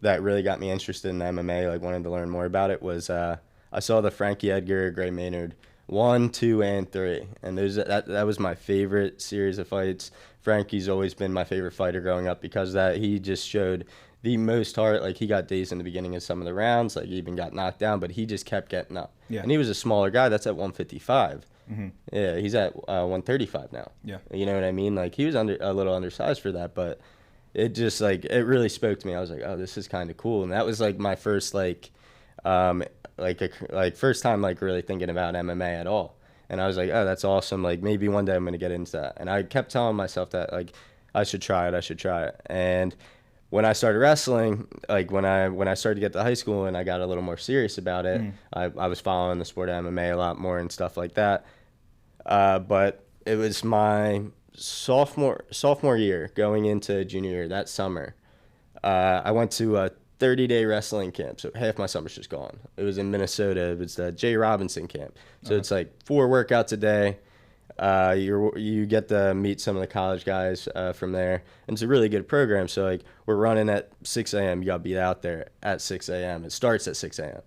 that really got me interested in MMA, like wanted to learn more about it was, I saw the Frankie Edgar, Gray Maynard 1, 2, and 3, and that was my favorite series of fights. Frankie's always been my favorite fighter growing up because of that he just showed the most heart. Like he got dazed in the beginning of some of the rounds, like he even got knocked down, but he just kept getting up. Yeah. And he was a smaller guy. That's at 155. Yeah, he's at 135 now. Yeah. You know what I mean? Like he was a little undersized for that, but it just like it really spoke to me. I was like, oh, this is kind of cool, and that was like my first first time like really thinking about MMA at all. And I was like, oh, that's awesome. Like maybe one day I'm going to get into that. And I kept telling myself that like I should try it. And when I started wrestling, like when I started to get to high school and I got a little more serious about it, I was following the sport of MMA a lot more and stuff like that. But it was my sophomore year going into junior year that summer. I went to a 30-day wrestling camp, so half my summer's just gone. It was in Minnesota. It was the Jay Robinson camp. So it's like 4 workouts a day. You get to meet some of the college guys from there, and it's a really good program. So like we're running at 6 a.m. You got to be out there at 6 a.m. It starts at 6 a.m.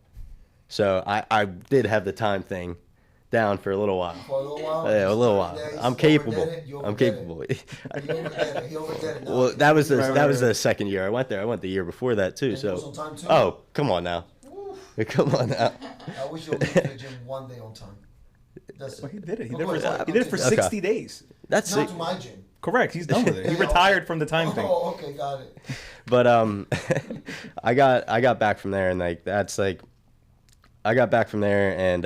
So I did have the time thing down for a little while. For a little while? Yeah, a little while. Days, I'm you capable. overdid it, you I'm overdid capable. it. He overdid it. Well, that was Right. the second year I went there. I went the year before that too. And you was So on time too? come on now. Come on now. I wish you would get to the gym one day on time. That's Well, it. he did it. He But did go it for, ahead, he did it for continue. 60 days. That's Not it. to my gym. Correct. He's done with it. He Yeah. retired from the time thing. Oh, okay, got it. But I got back from there, and like that's like I got back from there, and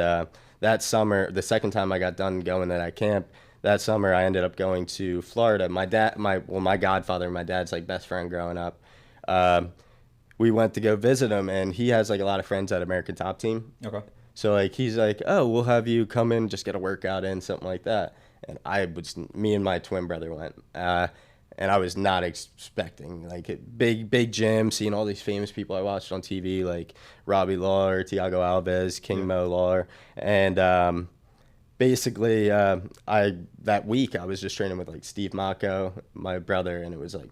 that summer, the second time I got done going to that camp, that summer I ended up going to Florida. My godfather, my dad's like best friend growing up. We went to go visit him, and he has like a lot of friends at American Top Team. Okay. So like he's like, oh, we'll have you come in, just get a workout in, something like that. And me and my twin brother went, and I was not expecting like a big gym, seeing all these famous people I watched on TV like Robbie Lawler, Thiago Alves, King Mo Lawler, and basically that week I was just training with like Steve Mako, my brother, and it was like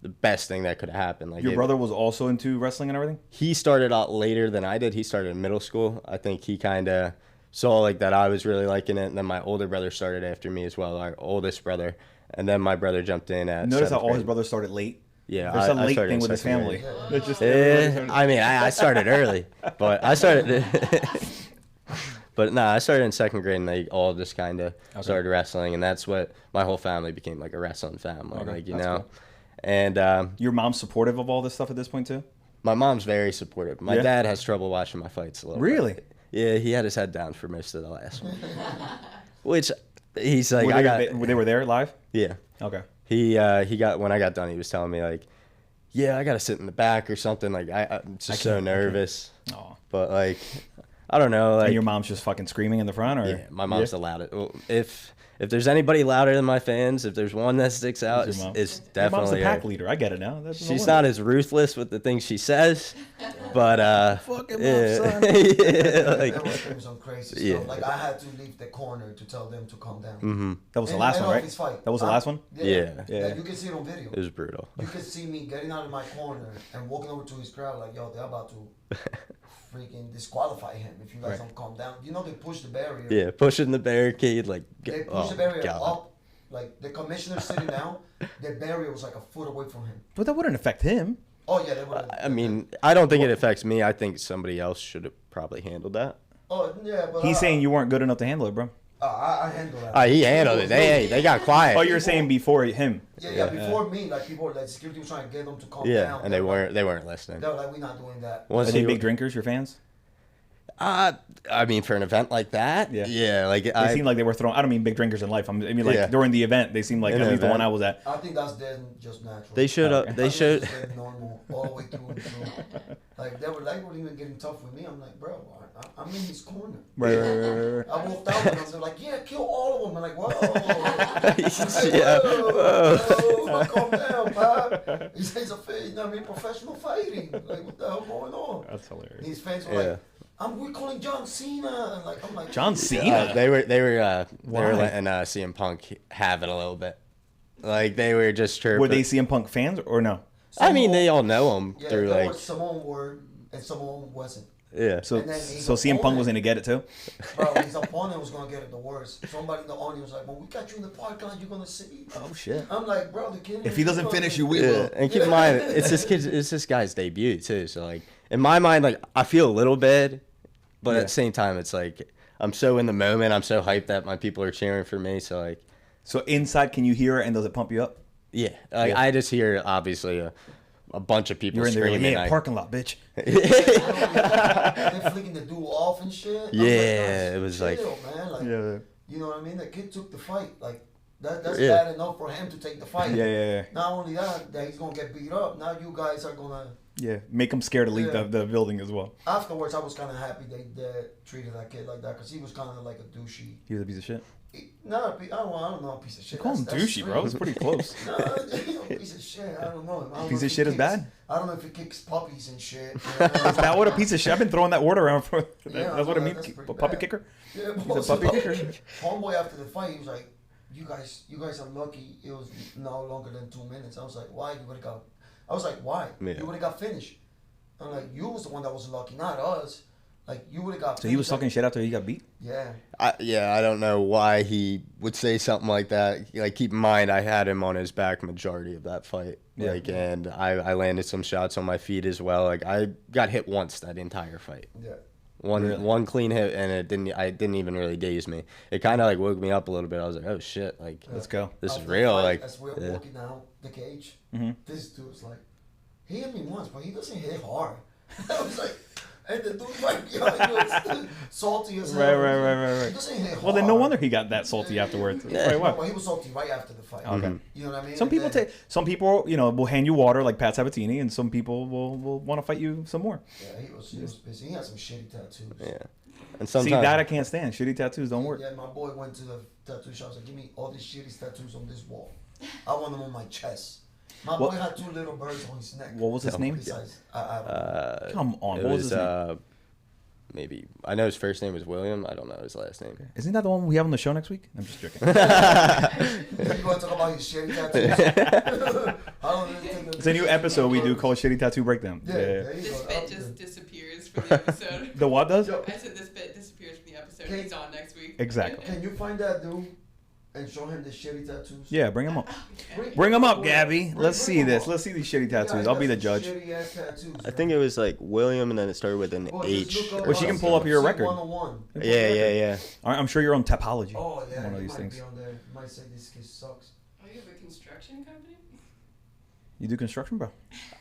the best thing that could have happened. Like Your brother was also into wrestling and everything? he started out later than I did. He started in middle school. I think he kind of saw like that I was really liking it, and then my older brother started after me as well, our oldest brother, and then my brother jumped in at Notice how 7th all his grade. brothers started late? Yeah, There's some I late started thing in with his second family. grade. It's just everybody started- I mean, I started early, but I started. But no, I started in second grade, and they all just kind of started wrestling, and that's what my whole family became, like a wrestling family, Okay, like you that's know. cool. And Your mom's supportive of all this stuff at this point too? my mom's very supportive. My Yeah? dad has trouble watching my fights a little. Really? Bit. Yeah, he had his head down for most of the last one, which he's like, They were there live? yeah. Okay. He got when I got done, he was telling me like, yeah, I gotta sit in the back or something. Like I'm just so nervous. Oh. But like, I don't know. Like And your mom's just fucking screaming in the front, or yeah, my mom's the loudest. Well, if there's anybody louder than my fans, if there's one that sticks out, It's your mom. it's Your mom's definitely the pack her. leader. I get it now. That's no She's wonder. not as ruthless with the things she says, but Fuck him up, yeah, son. yeah, like, That was doing some crazy Yeah. stuff. Like I had to leave the corner to tell them to calm down. mhm, That was the And- last and one, off right? his fight. That was the last one? Yeah. Yeah. Like, you can see it on video. it was brutal. You can see me getting out of my corner and walking over to his crowd like, yo, they're about to freaking disqualify him if you guys Right. don't calm down. You know they push the barrier. Yeah, pushing the barricade, like, They push oh the barrier god. up. Like the commissioner sitting down, the barrier was like a foot away from him. But that wouldn't affect him. Oh yeah, they would. I mean, I don't think it affects me. I think somebody else should have probably handled that. Oh yeah, but He's saying you weren't good enough to handle it, bro. I handle that. He handled it. They got quiet. Oh, you're saying before him. Yeah, before me, like people, like security was trying to get them to calm Yeah, down. and they weren't listening. They were like, we're not doing that. Once Are they he- big drinkers, your fans? I mean, for an event like that, Yeah. like They seem like they were throwing. I don't mean big drinkers in life. I mean, like Yeah. during the event, they seemed like In at the least the one event. I was at. I think that's then just natural. they should Okay. have. They I think should. it's just normal all the way through and through. Like they weren't even getting tough with me. I'm like, bro, I'm in his corner. Right. I walked out with them. They're like, yeah, kill all of them. I'm like, whoa. Yeah. Whoa, calm down, pop. He says, you know what I mean, professional fighting. Like, what the hell going on? That's hilarious. These fans were Yeah. like, we're calling John Cena. And like, I'm like, John Cena. They were Why? letting CM Punk have it a little bit. Like they were just chirping. Were they CM Punk fans or no? I mean, they all know him yeah, through there like was someone were and someone wasn't. yeah. So And then he's so CM Punk opponent. was gonna get it too. Bro, his opponent was gonna get it the worst. Somebody in the audience was like, when we got you in the parking lot, you're gonna see. Oh shit. I'm like, bro, the kid. If he doesn't finish you, we Yeah, will. and keep in mind, it's this guy's debut too. So like, in my mind, like I feel a little bad, but Yeah. at the same time, it's like I'm so in the moment. I'm so hyped that my people are cheering for me. So like, So inside, can you hear it and does it pump you up? yeah, like Yeah. I just hear obviously a bunch of people You're in there, like, screaming. yeah, like- parking lot, bitch. They're flicking the dude off and shit. I'm like, Yeah, guys, it was chill, like- man. Like, Yeah. you know what I mean? The kid took the fight. Like, that's Yeah. bad enough for him to take the fight. Yeah. Not only that he's gonna get beat up. Now you guys are gonna. Yeah. Make them scared to leave Yeah. the building as well. Afterwards, I was kind of happy they treated that kid like that because he was kind of like a douchey. He was a piece of shit. Not a, I don't know, a piece of shit. You call him That's douchey, bro. It's pretty close. No, piece of shit. I don't know. I don't Piece know of if shit he is kicks- bad? I don't know if he kicks puppies and shit. Is that what a piece of shit? I've been throwing that word around for. Yeah, That's what it no, means. that's A pretty puppy bad. kicker. Yeah, He's a puppy kicker. Homeboy after the fight, he was like, "You guys are lucky. It was no longer than 2 minutes." I was like, "Why? You would have got." I was like, "Why? Yeah. You would have got finished." I'm like, "You was the one that was lucky, not us. Like you would have got." So he was finished, talking shit after he got beat. Yeah. I don't know why he would say something like that. Like, keep in mind, I had him on his back majority of that fight. Yeah. Like, and I landed some shots on my feet as well. Like, I got hit once that entire fight. Yeah. One clean hit, and it didn't even really daze me. It kind of like woke me up a little bit. I was like, oh shit, like Let's go. this is real. Like as we're yeah. walking out the cage, Mhm. this dude's like, he hit me once, but he doesn't hit hard. I was like, and the dude's like, yo, he was salty as hell. Right. He doesn't hit hard. Well, then no wonder he got that salty afterwards. Yeah, Right, what? but he was salty right after the fight. Okay. You know what I mean? Some And people then- some people, will hand you water like Pat Sabatini, and some people will want to fight you some more. Yeah, he was busy. He had some shitty tattoos. Yeah, and See, sometimes that I can't stand. Shitty tattoos don't work. Yeah, my boy went to the tattoo shop and said, give me all these shitty tattoos on this wall. I want them on my chest. My boy had 2 little birds on his neck. What was his name? Besides, I don't know. Come on, it what was his name? maybe I know his first name was William. I don't know his last name. Isn't that the one we have on the show next week? I'm just joking. You want to talk about his shitty tattoos? I don't really think It's a new episode we do called Shitty Tattoo Breakdown. Yeah, there you This go. bit Up just there. disappears from the episode. The what does? Yo, I said this bit disappears from the episode. Okay. He's on next week. Exactly. Can you find that dude and show him the shitty tattoos? Yeah, bring him up. Okay. Bring him up, Gabby. Bring- Let's bring see him this. up. Let's see these shitty Yeah, tattoos. he I'll be got the some judge. shitty-ass tattoos, I man. think it was like William, and then it started with an Boy, just H. look up Well, she can pull up your record. 101. Yeah. All right, I'm sure you're on Tapology. Oh, yeah. One of he these might things. be on there. He might say this kid sucks. Oh, you have a construction company? You do construction, bro?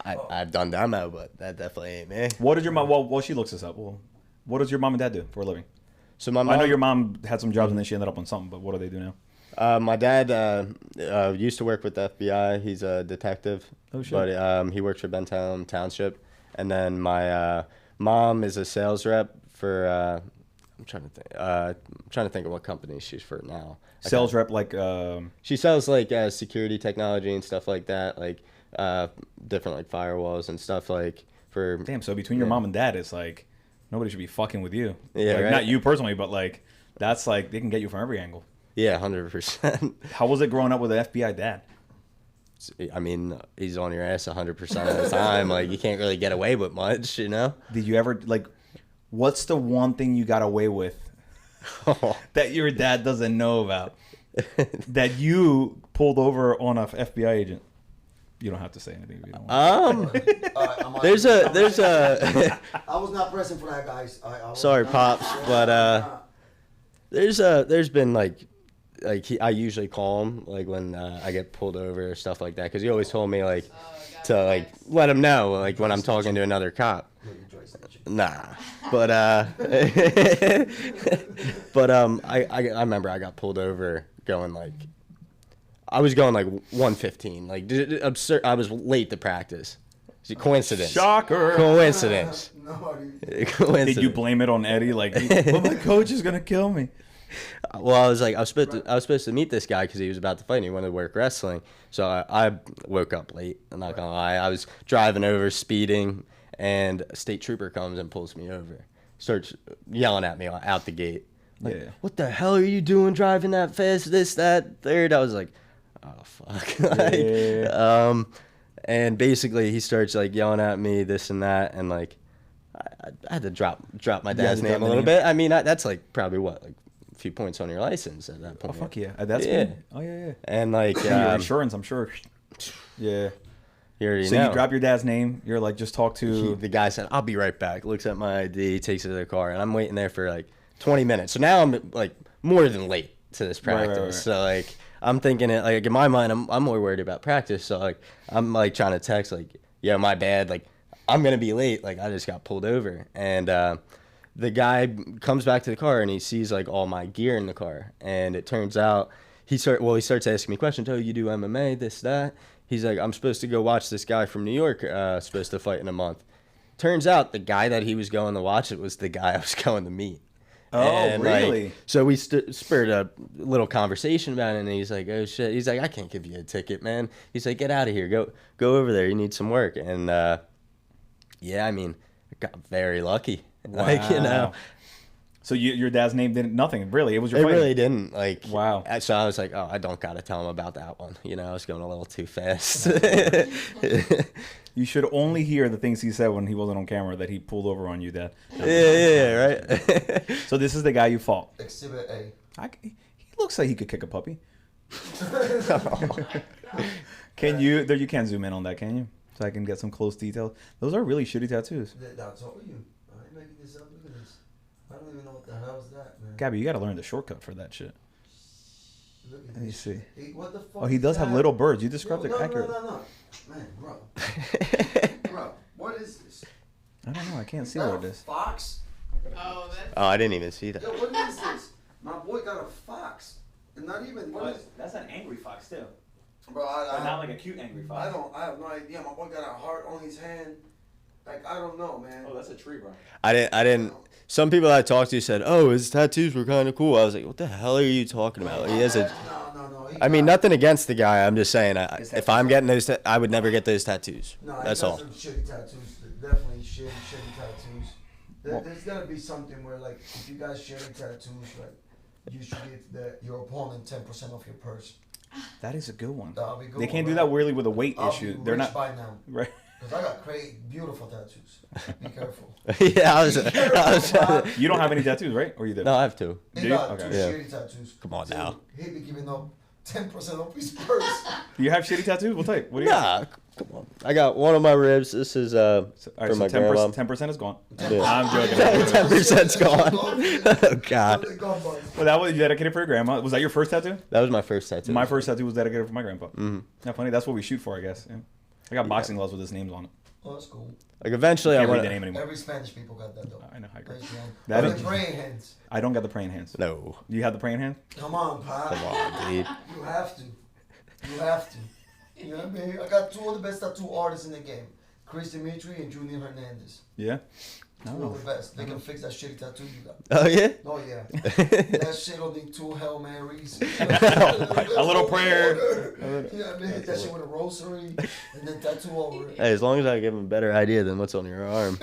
I've done demo, but that definitely ain't me. What did your mom? Well, she looks this up. Well, what does your mom and dad do for a living? So my mom, I know your mom had some jobs and then she ended up on something, but what do they do now? my dad used to work with the FBI. He's a detective. Oh, shit. But he works for Bentown Township. And then my mom is a sales rep for. I'm trying to think of what company she's for now. Sales rep, like She sells like security technology and stuff like that, like different like firewalls and stuff like for. damn. So between your mom and dad, it's like nobody should be fucking with you. Yeah, Like, right. not you personally, but like that's like they can get you from every angle. Yeah, 100%. How was it growing up with an FBI dad? I mean, he's on your ass 100% of the time. Like you can't really get away with much, you know. Did you ever like? What's the one thing you got away with that your dad doesn't know about? That you pulled over on a FBI agent. You don't have to say anything if you don't want. There's a I was not present for that, guys. I was sorry, not- pops, but Uh, there's been like I usually call him like when I get pulled over or stuff like that, because he always told me like Oh, to like let him know like when I'm talking to another cop. yeah, you dry snitching. Nah, but I remember I got pulled over going like I was going like 115, like absurd. I was late to practice. It's a coincidence. Shocker. Coincidence. Nobody. Coincidence. Did you blame it on Eddie? Like, well, my coach is gonna kill me. Well, I was like, I was supposed to meet this guy because he was about to fight and he wanted to work wrestling. So I woke up late. I'm not gonna lie. I was driving over, speeding, and a state trooper comes and pulls me over. Starts yelling at me out the gate. Like, Yeah. what the hell are you doing driving that fast? This, that, third. I was like, oh fuck. Like, Yeah. and basically he starts like yelling at me, this and that, and like I had to drop my dad's to drop name a the little name. bit. I mean, that's like probably what, like a few points on your license at that Oh point. fuck yeah. That's Yeah. good. Oh yeah. And like Your um, insurance, I'm sure. Yeah. you already So know. you drop your dad's name. You're like, just talk to. The guy said, "I'll be right back." Looks at my ID, takes it to the car, and I'm waiting there for like 20 minutes. So now I'm like more than late to this Right, right, practice. right. So like I'm thinking it like in my mind, I'm more worried about practice. So like I'm like trying to text like, "Yeah, my bad. Like I'm gonna be late. Like I just got pulled over." And the guy comes back to the car and he sees like all my gear in the car, and it turns out he starts asking me questions. Oh, you do MMA, this, that. He's like, I'm supposed to go watch this guy from New York, supposed to fight in a month. Turns out the guy that he was going to watch, it was the guy I was going to meet. Oh, And, like, really? so we spurred a little conversation about it, and he's like, oh, shit. He's like, I can't give you a ticket, man. He's like, get out of here. Go over there. You need some work. And, yeah, I mean, I got very lucky. Like, you know. Wow. So your dad's name didn't nothing really. It was your It fighting. really didn't. Like, Wow. So I was like, oh, I don't got to tell him about that one. You know, I was going a little too fast. You should only hear the things he said when he wasn't on camera that he pulled over on you, Dad. yeah, right? So this is the guy you fought. Exhibit A. He looks like he could kick a puppy. Can you? There, you can't zoom in on that, can you? So I can get some close details. Those are really shitty tattoos. That's all you. I ain't making this up. Look at this. I don't even know what the hell is that, man. Gabby, you got to learn the shortcut for that shit. Look at Let me this see. shit. What the fuck? Oh, he is does have that? little birds. You described Yo, it accurately. No. Man, bro. Bro, what is this? I don't know. I can't see Is that what it a is. fox? Oh, that's. Oh, I didn't even see that. Yo, what is this? My boy got a fox. And not even, what is... That's an angry fox too. Bro, I like a cute angry I have no idea. My boy got a heart on his hand. Like, I don't know, man. Oh, that's a tree, bro. I didn't. Some people I talked to said, "Oh, his tattoos were kind of cool." I was like, "What the hell are you talking about?" Like, he has a. No. I mean, nothing against the guy. I'm just saying, His if I'm getting those, I would never get those tattoos. No, That's he got all. some shitty tattoos. Definitely shitty tattoos. There's gotta be something where, like, if you got shitty tattoos, like, you should give your opponent 10% off your purse. That is a good one. That'll be a good They one, can't do right? that weirdly with a weight I'll issue. be They're rich not by now. right. Because I got beautiful tattoos. Be careful. Yeah, I was. He You don't have any tattoos, right? Or you do? No, I have two. Do you? got Okay. two Yeah. shitty tattoos. Come on Dude, now. He be giving up 10% off his purse. Do you have shitty tattoos? What type? What do you have? Nah, come on. I got one on my ribs. This is All for right, my so grandma. 10% is gone. Yeah. I'm joking. 10%'s gone. Oh God, Well, that was dedicated for your grandma. Was that your first tattoo? that was my first tattoo. My first tattoo was dedicated for my grandpa. Mhm. Not funny. That's what we shoot for, I guess. Yeah. I got boxing gloves with his names on it. Oh, that's cool. Like eventually, I Can't read want the name anymore. Every Spanish people got that, though. I know. I agree. Nice, man. That Or is- the praying hands. I don't got the praying hands. No, You have the praying hand? Come on, Pop. come on, dude. You have to. You have to. You know what I mean? I got two of the best tattoo artists in the game. Chris Dimitri and Junior Hernandez. Yeah. Two of the best. They can fix that shitty tattoo you got. Oh yeah. Oh, yeah. That shit don't need 2 Hail Marys. A little prayer. You know what I mean? Hit that shit with a rosary and then tattoo over it. Hey, as long as I give him a better idea than what's on your arm.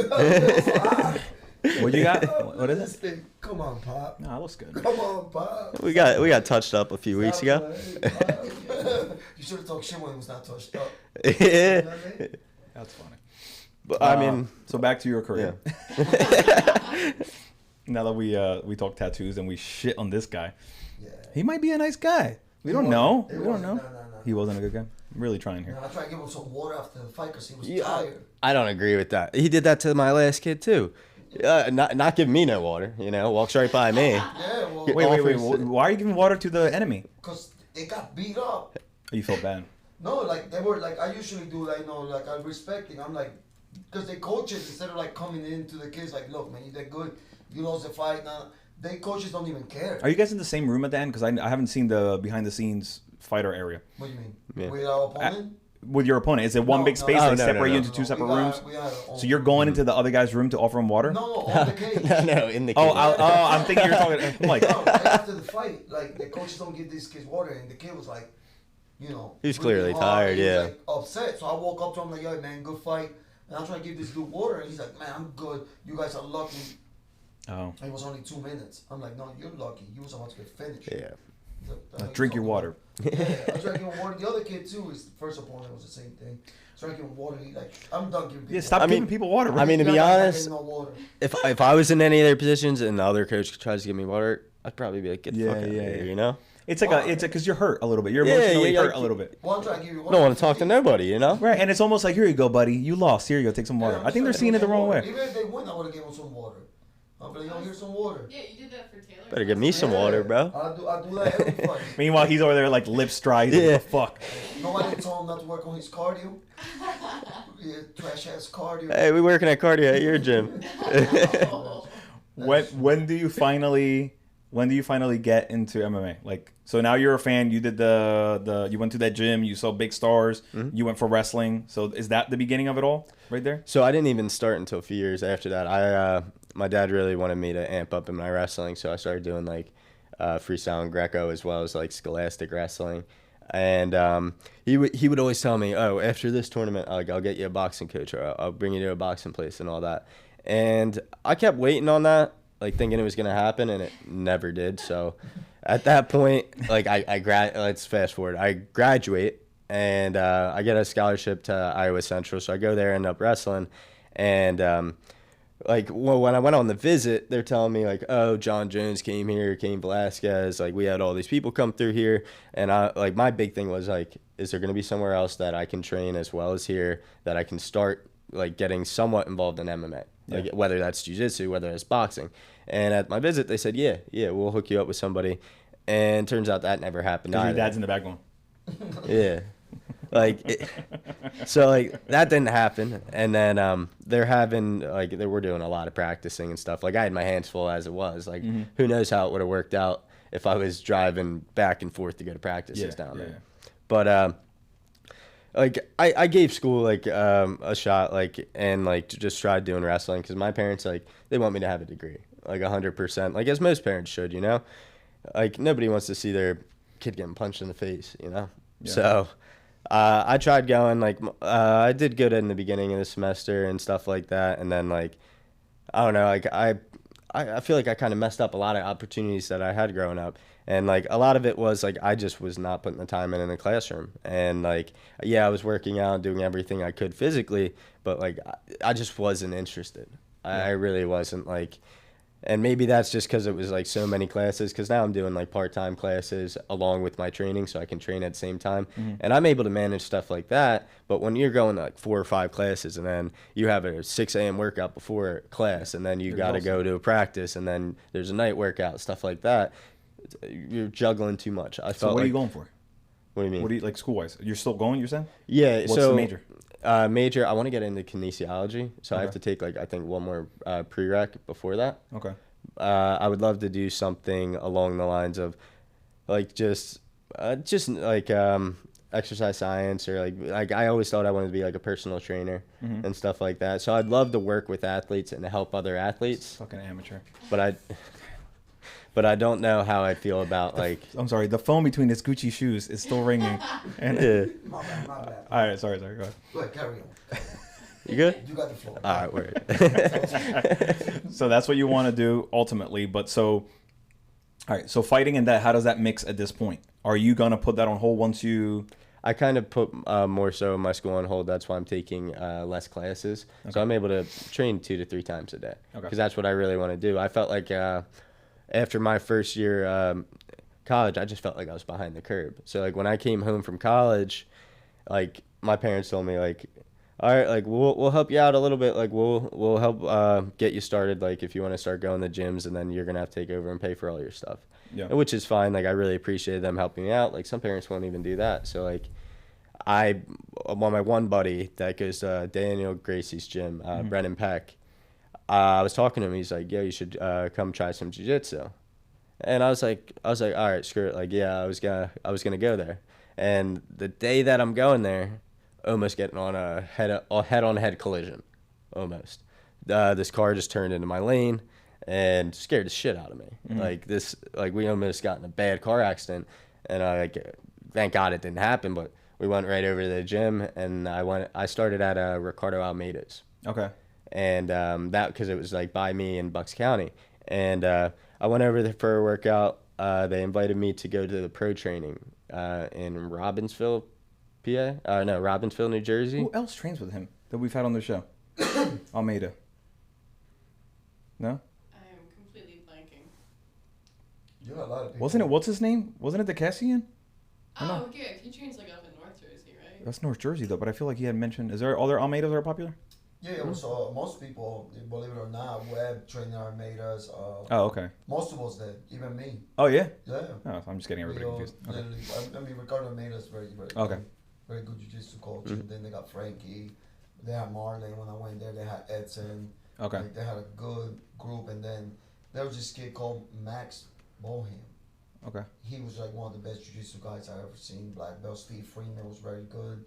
What you got? What is This it? thing? Come on, Pop. No, it looks good. Come on, Pop. we got touched up a few weeks Stop ago. playing, Pop. You should have talked shit when it was not touched up. You know Yeah. what I mean? That's funny. But I mean, so back to your career. yeah. Now that we talk tattoos and we shit on this guy, Yeah. he might be a nice guy. We don't He know. wasn't. We don't know. No. He wasn't a good guy. I'm really trying here. I tried to give him some water after the fight because he was Yeah. tired. I don't agree with that. He did that to my last kid too. Not give me no water. You know, walks right by me. Yeah, well, Wait. offers- Why are you giving water to the enemy? because they got beat up. You felt bad. No, like they were like I usually do, like like I'm respecting. I'm like, because they coaches instead of like coming into the kids like, look, man, you did good. You lost the fight. Now they coaches don't even care. Are you guys in the same room at the end? Because I haven't seen the behind the scenes fighter area What do you mean? Yeah. With our opponent? with your opponent. Is it one No, big no. space? Oh, They no, separate no, you no. into two separate we rooms. We had our own So you're going into the other guy's room to offer him water? No, on the cage. No, in the Oh, cage. I'm thinking you're talking. I'm like, No, right after the fight, like the coaches don't give these kids water, and the kid was like, you know, He was breathing clearly hard, tired, he was, yeah. like, upset. So I woke up to him like, yo, man, good fight. And I'm trying to give this dude water, and he's like, man, I'm good. You guys are lucky. oh, It was only 2 minutes. I'm like, no, you're lucky. You was about to get finished. Yeah. drink your water. Yeah, I tried to give him water. The other kid too, his first opponent was the same thing. So I give him water. He like, I'm done giving people. Yeah, stop I mean- giving people water. Bro. I mean, to be You're not honest, getting no water. if I was in any of their positions and the other coach tries to give me water, I'd probably be like, get the Yeah, fuck out yeah, of here, yeah. you know? it's like it's because you're hurt a little bit. You're Yeah, emotionally yeah, hurt like- a little bit. Well, I'm trying to give you I water. don't want to talk to nobody, you know? Right, and it's almost like, here you go, buddy. You lost. Here you go. Take some water. Yeah, I think they're I'm seeing it the trying to wrong give him way. water. Even if they win, I would have given them some water. I'm like, yo, here's some water. Yeah, you did that for Taylor. Better give me some water, bro. I do that every fight. Meanwhile, he's over there like lips dry. He's like, Yeah. what the fuck? Nobody told him not to work on his cardio. Yeah, trash ass cardio. Hey, we working at cardio at your gym. When do you finally get into MMA? Like, so now you're a fan. You did you went to that gym. You saw big stars. Mm-hmm. You went for wrestling. So is that the beginning of it all right there? So I didn't even start until a few years after that. My dad really wanted me to amp up in my wrestling, so I started doing like freestyle and Greco as well as like scholastic wrestling. And he would always tell me, oh, after this tournament, I'll get you a boxing coach, or I'll bring you to a boxing place and all that. And I kept waiting on that, like thinking it was gonna happen, and it never did. So at that point, like let's fast forward. I graduate and I get a scholarship to Iowa Central, so I go there, end up wrestling, and when I went on the visit, they're telling me like, oh, John Jones came here, Cain Velasquez, like we had all these people come through here, and my big thing was like, is there gonna be somewhere else that I can train as well as here, that I can start like getting somewhat involved in MMA, like whether that's jiu-jitsu, whether that's boxing. And at my visit, they said, yeah, we'll hook you up with somebody. And turns out that never happened. Because your Either. dad's in the back going. Yeah. So like that didn't happen, and then they're having like we're doing a lot of practicing and stuff. Like I had my hands full as it was. Like who knows how it would have worked out if I was driving back and forth to go to practices down there. But like I gave school like a shot, like, and like just tried doing wrestling because my parents, like, they want me to have a degree, like 100%, like as most parents should, you know. Like nobody wants to see their kid getting punched in the face, you know. So I tried going, like, I did good in the beginning of the semester and stuff like that. And then, like, I don't know, like, I feel like I kind of messed up a lot of opportunities that I had growing up. And, like, a lot of it was, like, I just was not putting the time in the classroom. And, like, yeah, I was working out, doing everything I could physically, but, like, I just wasn't interested. I really wasn't, like... And maybe that's just because it was, like, so many classes, because now I'm doing, like, part-time classes along with my training so I can train at the same time. And I'm able to manage stuff like that. But when you're going to, like, 4 or 5 classes and then you have a 6 a.m. workout before class and then you got to go to a practice and then there's a night workout, stuff like that, you're juggling too much. So what are you going for? What do you mean? What do you, like, school-wise? You're still going, you're saying? Yeah. What's the major? Major, I want to get into kinesiology, so I have to take, like, I think one more prereq before that. Okay. I would love to do something along the lines of, like, just like exercise science, or like I always thought I wanted to be like a personal trainer and stuff like that. So I'd love to work with athletes and help other athletes. Fucking amateur. But I don't know how I feel about, like... I'm sorry, the phone between his Gucci shoes is still ringing. And My bad. all right, sorry, go ahead. Go ahead, carry on. You good? You got the floor. All right, word. So that's what you want to do ultimately. But so, all right, so fighting and that, how does that mix at this point? Are you going to put that on hold once you... I kind of put more so my school on hold. That's why I'm taking less classes. Okay. So I'm able to train 2 to 3 times a day. Because that's what I really want to do. I felt like after my first year college, I just felt like I was behind the curve. So, like, when I came home from college, like, my parents told me, like, all right, like, we'll help you out a little bit. Like, we'll help get you started, like, if you want to start going to gyms, and then you're going to have to take over and pay for all your stuff. Yeah. Which is fine. Like, I really appreciated them helping me out. Like, some parents won't even do that. So, like, my one buddy that goes to Daniel Gracie's gym, Brennan Peck, I was talking to him. He's like, yo, you should come try some jiu-jitsu. And I was like, all right, screw it. Like, yeah, I was gonna go there. And the day that I'm going there, almost getting on a head-on-head collision, almost. This car just turned into my lane and scared the shit out of me. Like, we almost got in a bad car accident, and thank God it didn't happen. But we went right over to the gym, and I started at Ricardo Almeida's. Okay. And that, because it was like by me in Bucks County, and I went over there for a workout. They invited me to go to the pro training in Robbinsville, Robbinsville, New Jersey. Who else trains with him that we've had on the show? Almeida. No? I am completely blanking. You got a lot of people. Wasn't it, what's his name? Wasn't it the Cassian? Oh, yeah, he trains like up in North Jersey, right? That's North Jersey though, but I feel like he had mentioned, is there other Almeidas that are popular? Yeah, so most people, believe it or not, web trainer Almeidas. Oh, okay. Most of us did, even me. Oh, yeah? Yeah. Oh, I'm just getting everybody confused. Okay. I mean, Ricardo Almeida is very okay. Very good jiu-jitsu coach. And then they got Frankie. They had Marlon when I went there. They had Edson. Okay. Like, they had a good group. And then there was this kid called Max Bohem. Okay. He was like one of the best jiu-jitsu guys I ever seen. Black belt. Steve Freeman was very good.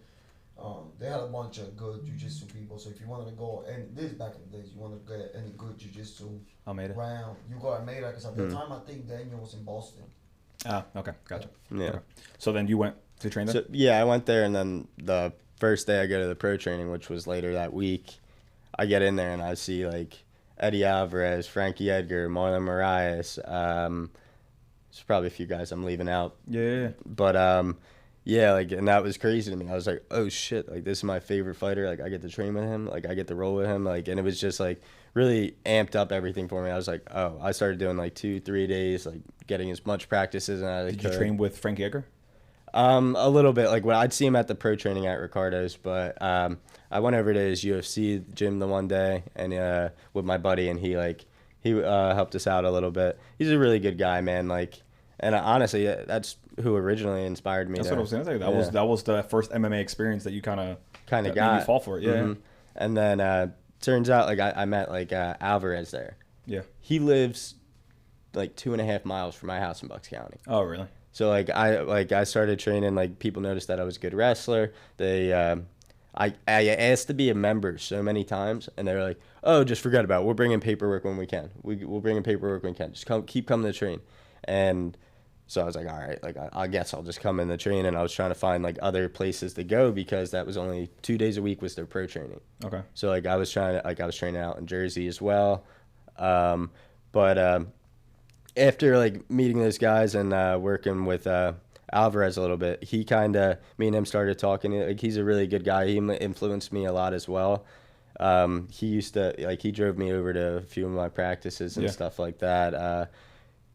They had a bunch of good jiu-jitsu people. So if you wanted to go, and this is back in the days, you wanted to get any good jiu-jitsu round, you go Almeida, because at the time I think Daniel was in Boston. Ah, okay, gotcha. Yeah. Okay. So then you went to train there? So, yeah, I went there, and then the first day I go to the pro training, which was later that week, I get in there and I see like Eddy Alvarez, Frankie Edgar, Marlon Moraes. There's probably a few guys I'm leaving out. Yeah. But yeah, like, and that was crazy to me. I was like, oh shit, like, this is my favorite fighter. Like, I get to train with him. Like, I get to roll with him. Like, and it was just like really amped up everything for me. I was like, oh, I started doing like 2-3 days, like getting as much practice as I could. Did you train with Frankie Edgar? A little bit. Like when I'd see him at the pro training at Ricardo's, but I went over to his UFC gym the one day and with my buddy, and he helped us out a little bit. He's a really good guy, man. Like, and honestly, that's who originally inspired me. That's what I was saying. That was the first MMA experience that you kind of got. Made you fall for it. Yeah. Mm-hmm. And then turns out like I met like Alvarez there. Yeah. He lives like 2.5 miles from my house in Bucks County. Oh, really? So I started training. Like people noticed that I was a good wrestler. They I asked to be a member so many times, and they were like, "Oh, just forget about it. We'll bring in paperwork when we can. We'll bring in paperwork when we can. Just keep coming to train." And so I was like, "All right, like I guess I'll just come in the train." And I was trying to find like other places to go because that was only 2 days a week was their pro training. Okay. So I was training out in Jersey as well, but after like meeting those guys and working with Alvarez a little bit, me and him started talking. Like he's a really good guy. He influenced me a lot as well. He drove me over to a few of my practices and stuff like that.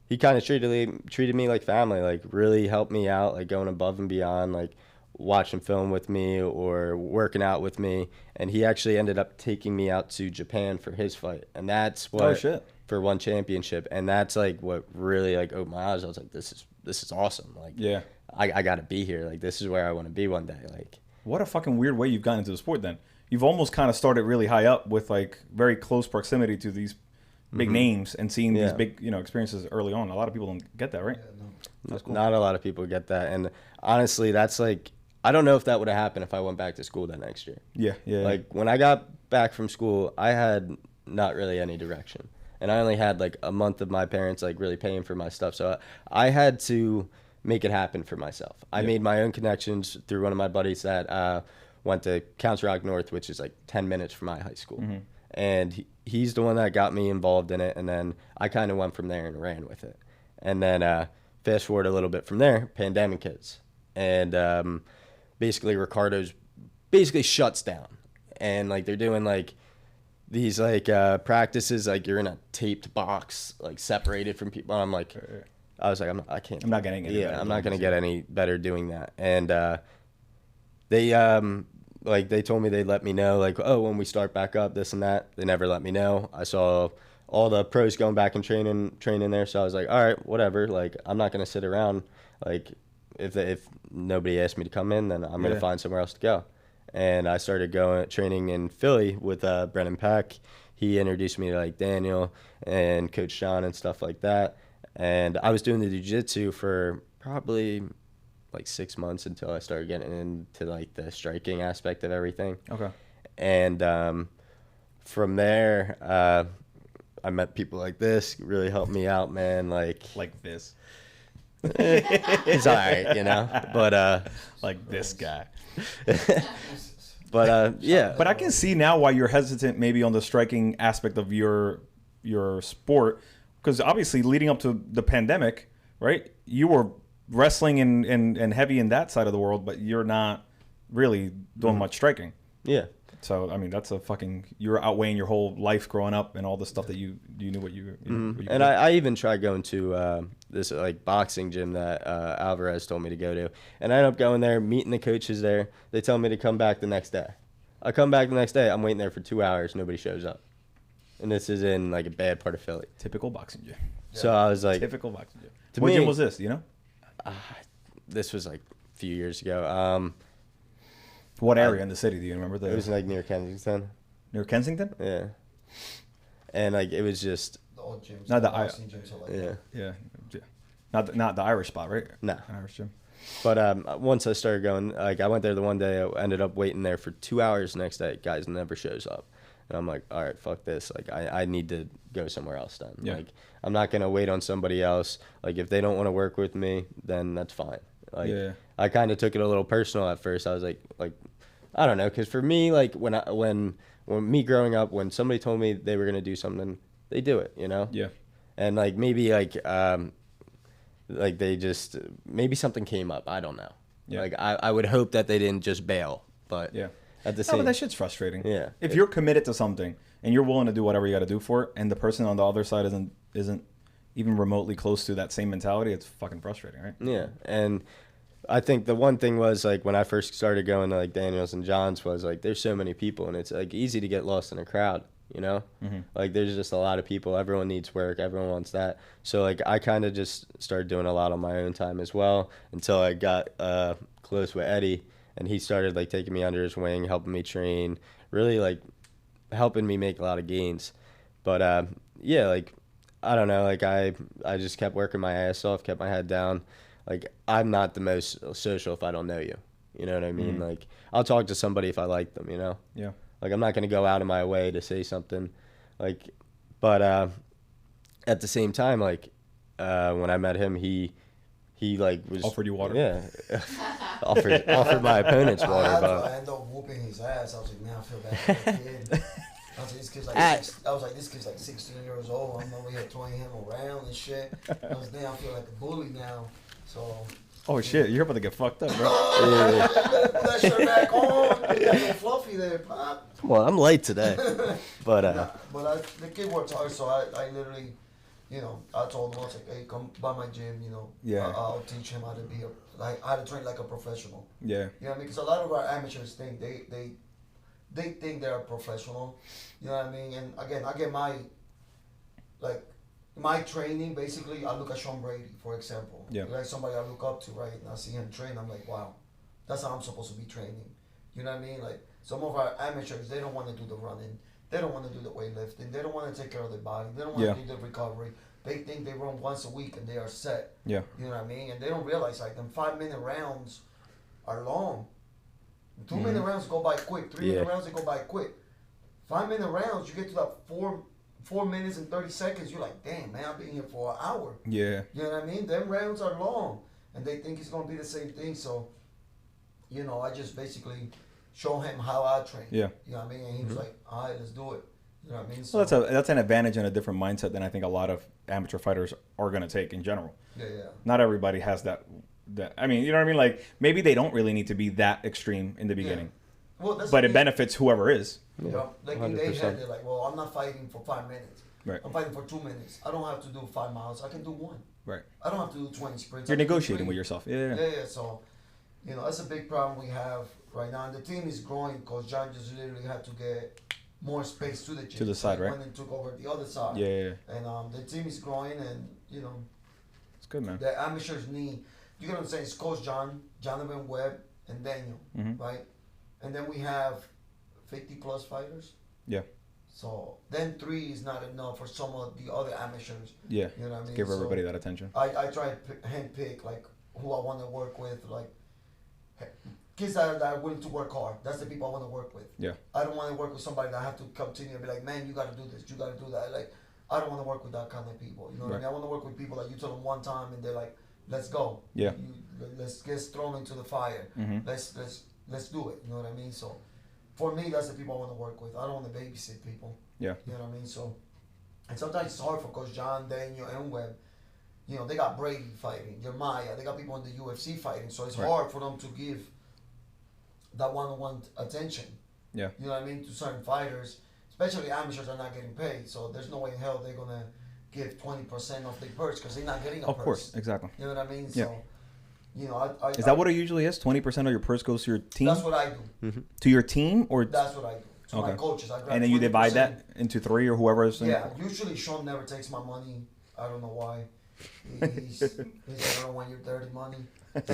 He kind of treated me like family, like really helped me out, like going above and beyond, like watching film with me or working out with me. And he actually ended up taking me out to Japan for his fight. And that's what for one championship. And that's like what really like opened my eyes. I was like, this is awesome. Like, yeah, I got to be here. Like, this is where I want to be one day. Like, what a fucking weird way you've gotten into the sport then. You've almost kind of started really high up with like very close proximity to these big names and seeing these big, experiences early on. A lot of people don't get that, right? Yeah, no. That's cool. Not a lot of people get that. And honestly, that's like, I don't know if that would have happened if I went back to school that next year. Yeah. Like when I got back from school, I had not really any direction. And I only had like a month of my parents like really paying for my stuff. So I had to make it happen for myself. I made my own connections through one of my buddies that went to Council Rock North, which is like 10 minutes from my high school. Mm-hmm. And he's the one that got me involved in it. And then I kind of went from there and ran with it. And then fast forward a little bit from there, pandemic hits. And basically Ricardo's basically shuts down. And like they're doing like these like practices, like you're in a taped box, like separated from people. And I'm like, I was like, I'm not getting any better. I'm not going to get any better doing that. And they told me they'd let me know, like, oh, when we start back up, this and that. They never let me know. I saw all the pros going back and training there. So I was like, all right, whatever. Like, I'm not going to sit around. Like, if nobody asked me to come in, then I'm going to find somewhere else to go. And I started training in Philly with Brennan Peck. He introduced me to like Daniel and Coach John and stuff like that. And I was doing the jiu-jitsu for probably like 6 months until I started getting into like the striking aspect of everything. Okay. And from there, I met people like this, really helped me out, man. Like this. It's all right, but like this guy. But yeah. But I can see now why you're hesitant maybe on the striking aspect of your sport, because obviously leading up to the pandemic, right? You were wrestling and heavy in that side of the world, but you're not really doing much striking. Yeah. So I mean, that's you're outweighing your whole life growing up and all the stuff that you knew what you. What you and I even tried going to this like boxing gym that Alvarez told me to go to, and I ended up going there, meeting the coaches there. They tell me to come back the next day. I come back the next day. I'm waiting there for 2 hours. Nobody shows up, and this is in like a bad part of Philly. Typical boxing gym. So I was like, typical boxing gym. What gym was this? You know? This was like a few years ago. What area in the city do you remember? It was like near Kensington. Near Kensington? Yeah. And like it was just The old gyms. Not the boxing gyms are like yeah. Not the Irish spot, right? No. An Irish gym. But once I started going, like I went there the one day, I ended up waiting there for 2 hours the next day. Guys never shows up. And I'm like, all right, fuck this. Like I need to go somewhere else then. Yeah. Like I'm not gonna wait on somebody else. Like if they don't want to work with me, then that's fine. Like I kind of took it a little personal at first. I was like I don't know, because for me, like when me growing up, when somebody told me they were gonna do something, they do it, Yeah. And like maybe like they just maybe something came up. I don't know. Yeah. Like I would hope that they didn't just bail, but yeah. At the same, but that shit's frustrating. Yeah. If you're committed to something and you're willing to do whatever you got to do for it, and the person on the other side isn't even remotely close to that same mentality, it's fucking frustrating, right? Yeah, and I think the one thing was like when I first started going to like Daniels and John's was like there's so many people and it's like easy to get lost in a crowd, you know? Like there's just a lot of people. Everyone needs work. Everyone wants that. So like I kind of just started doing a lot on my own time as well until I got close with Eddy and he started like taking me under his wing, helping me train, really like helping me make a lot of gains. But yeah, like I don't know, like I just kept working my ass off, kept my head down. Like I'm not the most social if I don't know you. You know what I mean? Like I'll talk to somebody if I like them, you know? Yeah. Like I'm not gonna go out of my way to say something. Like but at the same time, like when I met him he like was Offered you water? Yeah. offered my opponents water, I but ended up whooping his ass. I was like, man, I feel bad for that kid. I was like, this kid's like 16 years old. I'm over here throwing him around and shit. I was there. I feel like a bully now. So. Oh shit, you're about to get fucked up, bro. yeah. Put that shirt back on. You got a little fluffy there, Pop. Well, I'm late today. But The kid works hard, so I literally, you know, I told him, I was like, hey, come by my gym, you know. Yeah. I'll teach him how to be how to train like a professional. Yeah. You know what I mean? Because a lot of our amateurs think they think they're a professional. You know what I mean? And again, I get my training, basically, I look at Sean Brady, for example. Yeah. Like somebody I look up to, right? And I see him train, I'm like, wow, that's how I'm supposed to be training. You know what I mean? Like, some of our amateurs, they don't want to do the running. They don't want to do the weightlifting. They don't want to take care of their body. They don't want to do the recovery. They think they run once a week and they are set. Yeah. You know what I mean? And they don't realize, like, them 5-minute rounds are long. 2-minute rounds go by quick. 3-minute rounds, they go by quick. 5-minute rounds, you get to that 4 minutes and 30 seconds, you're like, damn, man, I've been here for an hour. Yeah. You know what I mean? Them rounds are long. And they think it's going to be the same thing. So, you know, I just basically show him how I train. Yeah. You know what I mean? And he was like, all right, let's do it. You know what I mean? So, Well, that's an advantage and a different mindset than I think a lot of amateur fighters are going to take in general. yeah. Not everybody has that. I mean, you know what I mean? Like, maybe they don't really need to be that extreme in the beginning. Well, that's But the it thing. benefits whoever is. You know, like in their 100%. head, they're like, well, I'm not fighting for 5 minutes. Right. I'm fighting for 2 minutes. I don't have to do 5 miles. I can do 1. Right. I don't have to do 20 sprints. You're I can do negotiating 3. with yourself. Yeah. Yeah. So, you know, that's a big problem we have right now. And the team is growing because John just literally had to get more space to the gym. To the side, right? When they took over the other side. Yeah. And the team is growing, and you know, It's good, man. the amateurs need. You get what I'm saying? It's Coach John, Jonathan Webb, and Daniel, right? And then we have 50 plus fighters. Yeah. So then 3 is not enough for some of the other amateurs. Yeah. You know what I mean? Give So everybody that attention. I try to handpick like who I want to work with, like kids that are willing to work hard. That's the people I want to work with. Yeah. I don't want to work with somebody that I have to continue and be like, man, you got to do this, you got to do that. Like, I don't want to work with that kind of people. You know what I mean? I want to work with people that you tell them one time and they're like, let's go. Yeah. Let's get thrown into the fire. Let's do it. You know what I mean? So, for me, that's the people I want to work with. I don't want to babysit people. Yeah. You know what I mean? So, and sometimes it's hard for Coach John, Daniel, and Webb. You know, they got Brady fighting, Jeremiah. They got people in the UFC fighting. So it's hard for them to give that one-on-one attention. Yeah. You know what I mean? To certain fighters, especially amateurs are not getting paid. So there's no way in hell they're gonna give 20% of their purse because they're not getting a Of purse. course. Exactly. You know what I mean? Yeah. So, you know, Is that what it usually is? 20% of your purse goes to your team? That's what I do. To your team? Or That's what I do. To my Okay. coaches, I grab and then you divide 20%. that into 3 or whoever is in. Yeah, usually Sean never takes my money. I don't know why. He's like, I don't want your dirty money. So,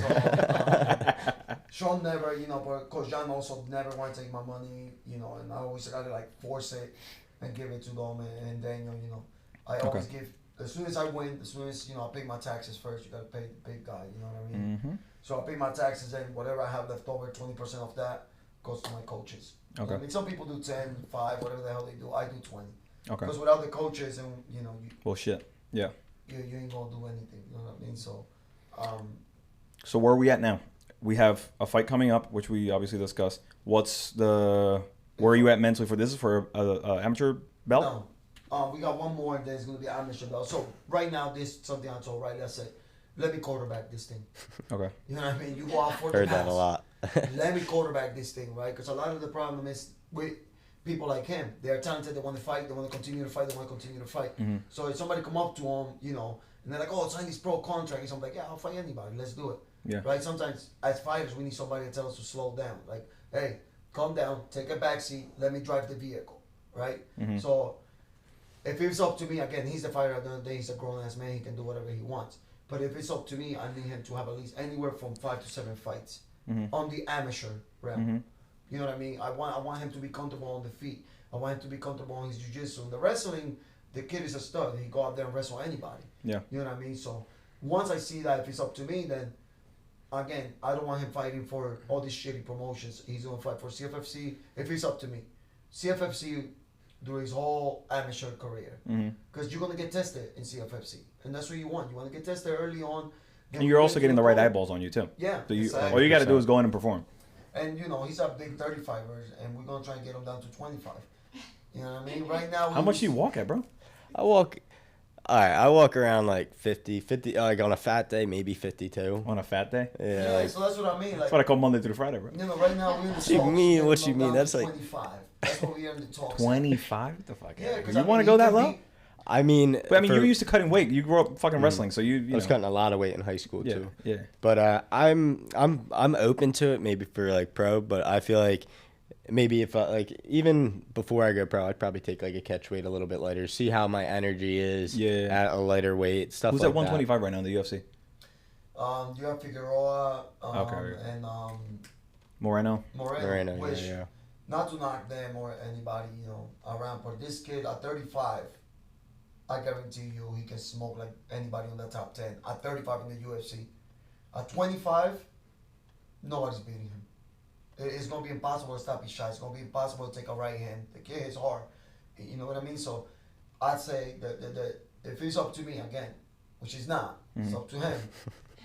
Sean never, you know, but Coach John also never want to take my money, you know, and I always gotta like force it and give it to them. And Daniel, you know, I always give, as soon as I win, as soon as, you know, I pay my taxes first, you gotta pay the big guy, you know what I mean? So I pay my taxes and whatever I have left over, 20% of that goes to my coaches. You know what I mean, some people do 10, 5, whatever the hell they do. I do 20. Okay. Because without the coaches and, you know, Well, shit. Yeah. you ain't gonna do anything. You know what I mean? So, So where are we at now? We have a fight coming up, which we obviously discussed. Where are you at mentally for this? Is for a amateur belt? no, we got one more and then it's gonna be amateur belt. So right now, this something I told Riley. I said, let me quarterback this thing. Okay. You know what I mean? You go out for the heard pass. that a lot. Let me quarterback this thing, right? Because a lot of the problem is with people like him. They are talented. They want to fight. They want to continue to fight. They want to continue to fight. So if somebody come up to him, you know, and they're like, "Oh, sign this pro contract," and so I'm like, "Yeah, I'll fight anybody. Let's do it." Yeah. Right. Sometimes as fighters, we need somebody to tell us to slow down. Like, hey, calm down, take a back seat, let me drive the vehicle. Right. Mhm. So if it's up to me, again, he's the fighter. At the end of the day, he's a grown ass man. He can do whatever he wants. But if it's up to me, I need him to have at least anywhere from 5 to 7 fights on the amateur realm. You know what I mean? I want him to be comfortable on the feet. I want him to be comfortable on his jiu-jitsu. In the wrestling, the kid is a stud. He go out there and wrestle anybody. Yeah. You know what I mean? So once I see that, if it's up to me, then again, I don't want him fighting for all these shitty promotions. He's gonna fight for CFFC if it's up to me. CFFC through his whole amateur career, because you're gonna get tested in CFFC, and that's what you want. You want to get tested early on. And you're also getting the right eyeballs on you too. Yeah. So exactly. all you got to do is go in and perform. And he's a big 35ers, and we're gonna try and get him down to 25. You know what I mean? Right now. How much do you walk at, bro? I walk around like 50, like on a fat day, maybe 52. On a fat day? Yeah. Like, so that's what I mean. Like, that's what I call Monday through Friday, bro. Right now we're in the What you talks. mean? What Getting you him mean? down That's to like 25. That's what we're in the talks. 25? What the fuck? Yeah, because you want to go that low? I mean, But I mean, you're used to cutting weight. You grew up fucking wrestling, so you I was know. cutting a lot of weight in high school Yeah, too. yeah. But I'm open to it, maybe for like pro. But I feel like maybe if even before I go pro, I'd probably take like a catch weight a little bit lighter, see how my energy is at a lighter weight, stuff Who's like at 125 right now in the UFC? You have Figueroa and Moreno. Moreno, which, yeah. not to knock them or anybody, around, but this kid at 35, I guarantee you he can smoke like anybody in the top 10. At 35 in the UFC. At 25, nobody's beating him. It's going to be impossible to stop his shot. It's going to be impossible to take a right hand. The kid is hard. You know what I mean? So I'd say that if it's up to me, again, which is not, it's up to him.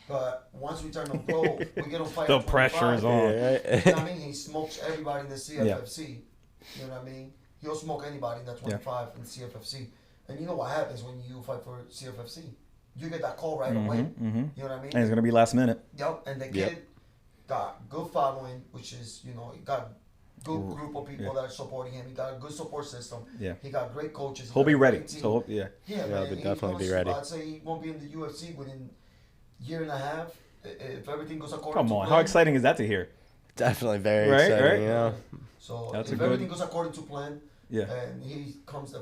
But once we turn him pro, we get him fight. The at 25. pressure is on. Yeah, You know what I mean? He smokes everybody in the CFFC. You know what I mean? He'll smoke anybody in that 25 in CFFC. And you know what happens when you fight for CFFC? You get that call right away. You know what I mean? And it's gonna be last minute. Yep. And the kid got good following, which is, he got a good group of people that are supporting him. He got a good support system. Yeah. He got great coaches. He'll be ready. So Yeah, man. he'll definitely be ready. I'd say he won't be in the UFC within a year and a half if everything goes according Come to on, plan. how exciting is that to hear? Definitely very Right, exciting, right. you know. So That's if a good- everything goes according to plan, Yeah. and he comes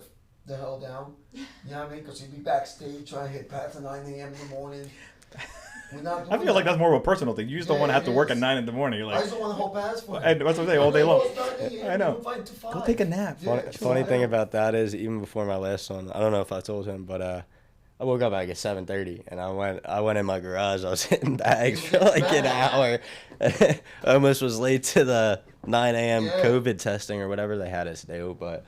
the hell down, you know what I mean? Because he'd be backstage trying to hit pads at 9 a.m. in the morning. We're not I doing feel like that. that's more of a personal thing. You just don't want to have to it work at is. 9 in the morning. You're I like, just don't want to hold pads for him. and that's what I'm saying, all day long. I know. Go take a nap. Yeah. Funny thing about that is, even before my last one, I don't know if I told him, but I woke up like at 7:30, and I went in my garage. I was hitting bags for like an hour. I almost was late to the 9 a.m. COVID testing or whatever they had us do, but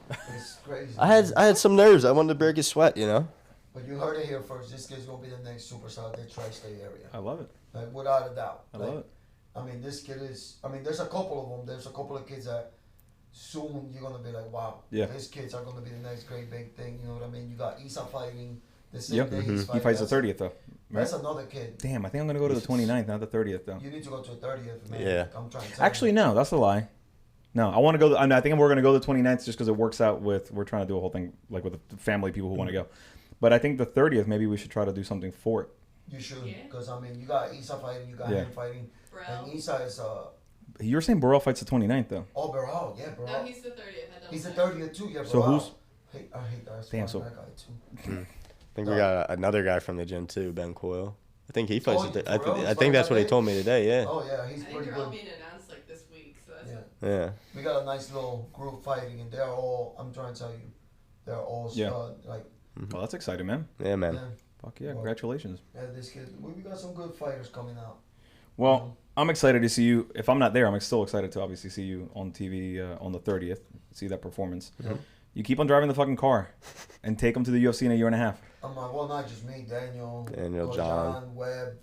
It's crazy. I had some nerves. I wanted to break a sweat, you know. But you heard it here first. This kid's gonna be the next superstar of the tri-state area. I love it. Like, without a doubt. I love it. I mean, this kid is. I mean, there's a couple of them. There's a couple of kids that soon you're gonna be like, wow. Yeah. These kids are gonna be the next great big thing. You know what I mean? You got Isa fighting the same day he's He fighting. fights the That's- 30th though. Right? That's another kid. Damn, I think I'm gonna go to the 29th, not the 30th though. You need to go to the 30th, man. Yeah. I'm trying to tell Actually, no, that's a lie. No, I want to go. I think we're gonna go the 29th just because it works out with. We're trying to do a whole thing like with the family people who want to go. But I think the 30th, maybe we should try to do something for it. You should, Yeah. because I mean, you got Isa fighting, you got him fighting, Bro. and Isa is You were saying Burrell fights the 29th though. Burrell, yeah, bro. No, he's the 30th. He's the 30th too, yeah, bro. So who's- I hate that. Damn, so- that guy too. I think we got another guy from the gym too, Ben Coyle. I think he fights. Oh, the, for real? I think that's what he told me today. Yeah. Oh yeah, he's I think pretty they're all good. being announced like this week, so that's Yeah. Yeah. We got a nice little group fighting, and they're all. I'm trying to tell you, they're all Yeah. stud. Like, Well, that's exciting, man. Yeah, man. yeah, Fuck yeah, Well, congratulations. yeah, this kid. We got some good fighters coming out. Well, I'm excited to see you. If I'm not there, I'm still excited to obviously see you on TV on the 30th. See that performance. You keep on driving the fucking car, and take them to the UFC in a year and a half. Well, not just me, Daniel, John. Webb.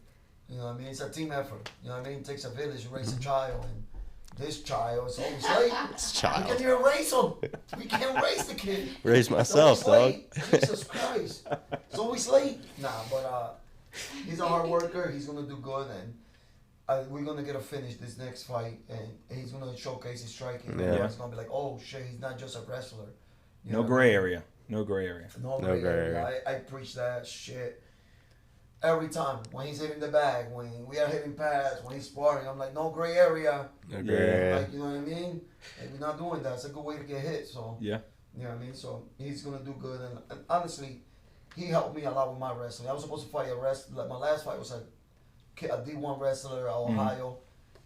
You know what I mean? It's a team effort. You know what I mean? It takes a village to raise a child, and this child is always late. This We child. can't even raise him. We can't raise the kid. Raise It's myself, always dog. late. Jesus Christ. It's always late. Nah, but he's a hard worker. He's gonna do good, and we're gonna get a finish this next fight, and he's gonna showcase his striking. Yeah. And it's gonna be like, oh shit, he's not just a wrestler. You know No what I gray mean? area. No gray area. No No gray gray area. area. I preach that shit every time. When he's hitting the bag, when we are hitting pads, when he's sparring, I'm like, no gray area. Yeah. Like, you know what I mean? Like, we're not doing that. It's a good way to get hit. So, Yeah. you know what I mean? So, he's going to do good. And honestly, he helped me a lot with my wrestling. I was supposed to fight a wrestler. Like, my last fight was a D1 wrestler out of Ohio.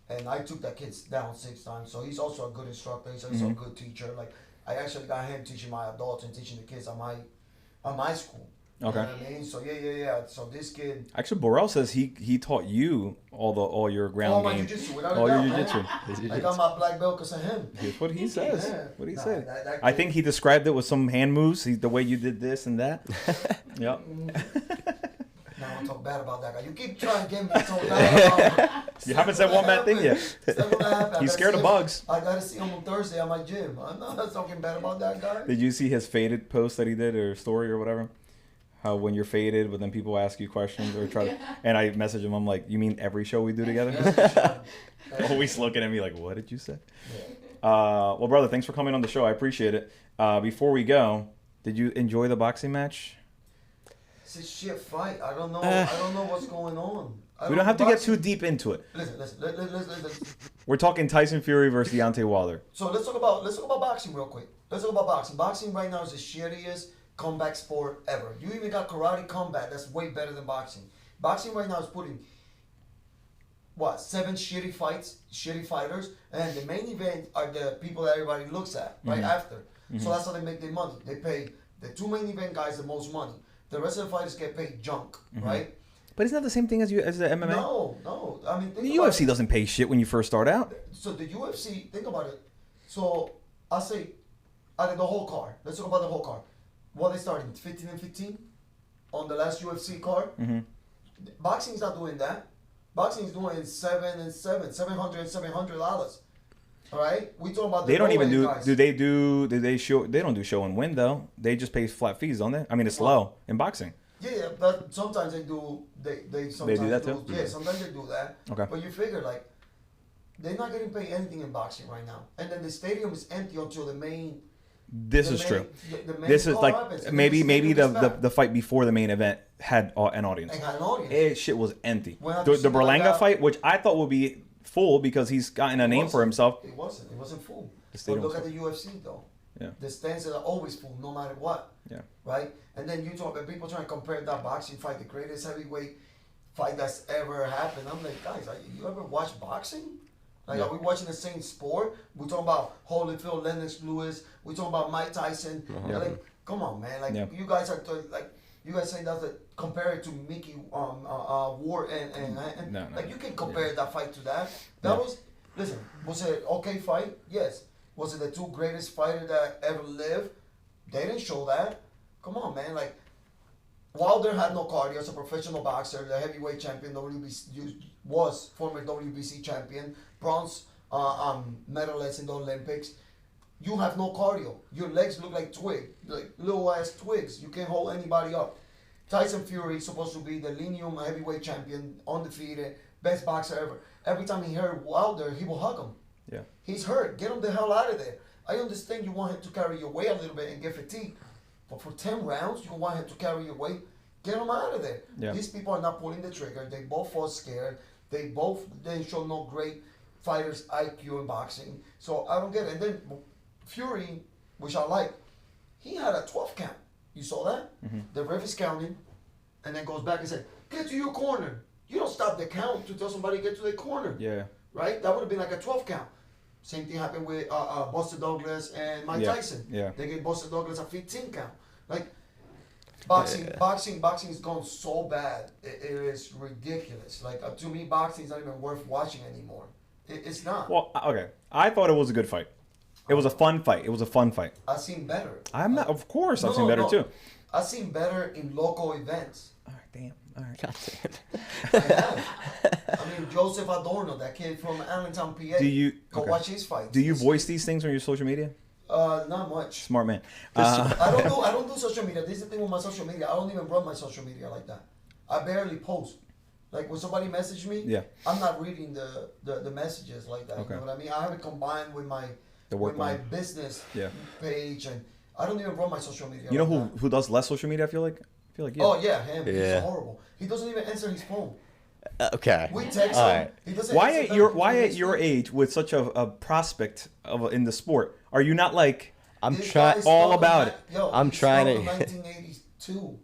And I took that kid down 6 times. So, he's also a good instructor. He's also a good teacher. Like, I actually got him teaching my adults and teaching the kids on my school. Okay. You know what I mean? So yeah. So this kid. Actually, Burrell says he taught you all your ground my game, jiu-jitsu, without a all your doubt, jiu-jitsu. man. I got my black belt because of him. That's what he says. Yeah. What he Nah, said. that I kid- think he described it with some hand moves. The way you did this and that. Yep. Now I want to talk bad about that guy. You keep trying to get me to talk bad about him. You haven't said one bad thing yet. He's scared of bugs. I got to see him on Thursday at my gym. I'm not talking bad about that guy. Did you see his faded post that he did or story or whatever? How when you're faded, but then people ask you questions or try to, and I message him. I'm like, you mean every show we do together? Always looking at me like, what did you say? Well, brother, thanks for coming on the show. I appreciate it. Before we go, did you enjoy the boxing match? It's a shit fight. I don't know what's going on. We don't have to get too deep into it. Listen. We're talking Tyson Fury versus Deontay Wilder. So let's talk about boxing real quick. Let's talk about boxing. Boxing right now is the shittiest comeback sport ever. You even got karate combat that's way better than boxing. Boxing right now is putting 7 shitty fighters, and the main event are the people that everybody looks at right after. So that's how they make their money. They pay the 2 main event guys the most money. The rest of the fighters get paid junk, right? But isn't that the same thing as the MMA? No. I mean, The UFC doesn't pay shit when you first start out. So the UFC, think about it. So I say, out of the whole card, let's talk about the whole card. What they started 15-15 on the last UFC card. Boxing is not doing that. Boxing is doing $700 and $700 dollars. All right, we talking about the They don't even do. guys. Do they show? They don't do show and win though. They just pay flat fees, don't they? I mean, it's low in boxing. Yeah, but sometimes they do. They sometimes do that too? Yeah, sometimes they do that. Okay. But you figure like they're not getting paid anything in boxing right now, and then the stadium is empty until the main. This is true. The main This is call like happens, and then maybe stadium is back. the fight before the main event had an audience. And had an audience. Shit was empty. When have The you seen Berlanga like that? fight, which I thought would be full because he's gotten a name for himself. It wasn't full. But stadium look was at the UFC though. Yeah. The stands are always full, no matter what. Yeah. Right? And then you talk about people trying to compare that boxing fight, the greatest heavyweight fight that's ever happened. I'm like, guys, you ever watch boxing? Like, are we watching the same sport? We're talking about Holyfield, Lennox Lewis. We're talking about Mike Tyson. Yeah. Like, come on, man. Like, Yeah. you guys are like, you guys saying that's compare it to Mickey Ward and No. like you can compare that fight to that. That was it an okay fight? Yes. Was it the 2 greatest fighters that ever lived? They didn't show that. Come on, man. Like Wilder had no cardio as a professional boxer, the heavyweight champion, was former WBC champion, bronze medalist in the Olympics. You have no cardio. Your legs look like little ass twigs. You can't hold anybody up. Tyson Fury is supposed to be the lineal heavyweight champion, undefeated, best boxer ever. Every time he heard Wilder, he will hug him. Yeah. He's hurt. Get him the hell out of there. I understand you want him to carry your weight a little bit and get fatigued, but for 10 rounds, you want him to carry your weight. Get him out of there. Yeah. These people are not pulling the trigger. They both fought scared. They both didn't show no great fighters' IQ in boxing. So I don't get it. And then Fury, which I like, he had a 12 count. You saw that? The ref is counting, and then goes back and said, "Get to your corner." You don't stop the count to tell somebody to get to their corner. Yeah. Right? That would have been like a 12 count. Same thing happened with Buster Douglas and Mike Tyson. Yeah. They gave Buster Douglas a 15 count. Like, boxing has gone so bad. It is ridiculous. Like, to me, boxing is not even worth watching anymore. It's not. Well, okay. I thought it was a good fight. It was a fun fight. I've seen better. I'm not. Of course, I've No, seen better no. too. I've seen better in local events. All right, damn. All right. God damn. I have. I mean, Joseph Adorno, that kid from Allentown, PA. Go watch his fight. Do you voice these things on your social media? Not much. Smart man. I don't do social media. This is the thing with my social media. I don't even run my social media like that. I barely post. Like when somebody message me, Yeah. I'm not reading the messages like that. Okay. You know what I mean? I have it combined with my work line. business Yeah. page, and I don't even run my social media. You know like who does less social media? I feel like feel like Oh yeah, him. Yeah. He's horrible. He doesn't even answer his phone. Okay. We text All him. right. He doesn't. Why answer at your back. why He at doesn't your speak. age with such a prospect in the sport are you not like I'm This trying. guy's all stuck in about ni- it. Yo, I'm he's trying stuck to- in 1982.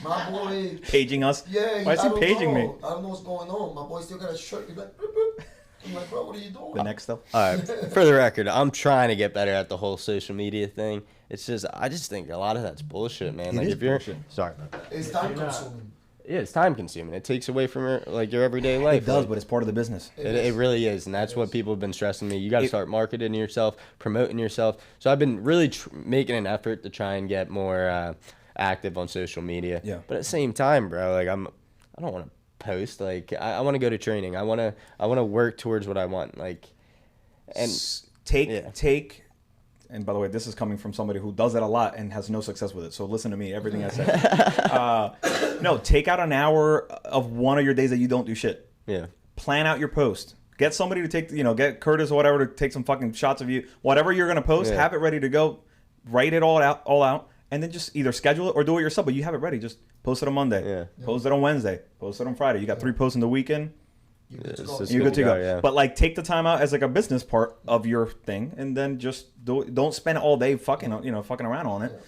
My boy. paging us? Yeah. Why is I he don't paging know. me? I don't know what's going on. My boy still got a shirt. He's like, boop, boop. I'm like, bro, what are you doing? The next stuff. All right. For the record, I'm trying to get better at the whole social media thing. It's just I just think a lot of that's bullshit, man. It Like is if you're bullshit. sorry about that. It's time consuming. Yeah, it's time consuming. It takes away from your everyday life. It does, Like, but it's part of the business. It really is, and that's what people have been stressing me. You got to It- start marketing yourself, promoting yourself. So I've been really making an effort to try and get more active on social media. Yeah. But at the same time, bro, like I don't want to post. Like I want to go to training. I want to work towards what I want. Like, and Take. And by the way, this is coming from somebody who does that a lot and has no success with it. So listen to me, everything I say. No, take out an hour of one of your days that you don't do shit. yeah, Plan out your post. Get somebody to take, get Curtis or whatever to take some fucking shots of you. Whatever you're gonna post, Yeah. have it ready to go. Write it all out, and then just either schedule it or do it yourself. But you have it ready. Just post it on Monday. Yeah. Post it on Wednesday. Post it on Friday. You got 3 posts in the weekend. You good to It's go. just- You're good to go. yeah. But like, take the time out as like a business part of your thing, and then just don't spend all day fucking around on it.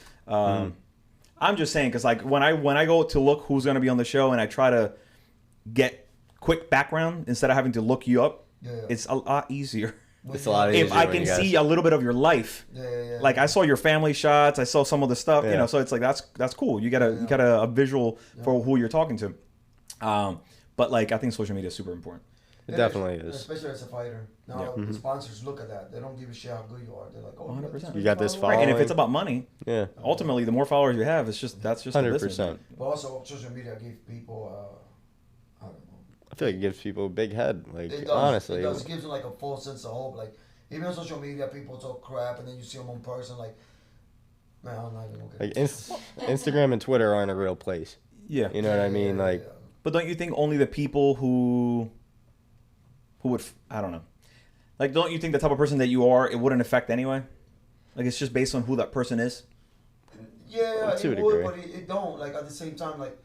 I'm just saying, because like when I go to look who's gonna be on the show, and I try to get quick background instead of having to look you up, Yeah. it's a lot easier. It's a lot If easier I when can you guys- see a little bit of your life, Yeah. like I saw your family shots, I saw some of the stuff, Yeah. so it's like that's cool. You got a visual for who you're talking to. But like I think social media is super important. It definitely is. Especially as a fighter. Now the sponsors look at that. They don't give a shit how good you are. They're like, oh, 100%. You got this Right, and if Following. it's about money, Yeah, ultimately the more followers you have, that's just a business. 100%. But also, social media give people, I don't know. I feel like it gives people a big head. Like It does. honestly, It does. It gives them like a false sense of hope. Like, even on social media, people talk crap, and then you see them in person, like, man, I'm not even okay. like Instagram and Twitter aren't a real place. Yeah. You know what I mean? Like, But don't you think only the people who would, I don't know. Like, don't you think the type of person that you are, it wouldn't affect anyway? Like, it's just based on who that person is? Yeah, To a it would, degree. but it don't. Like, at the same time, like,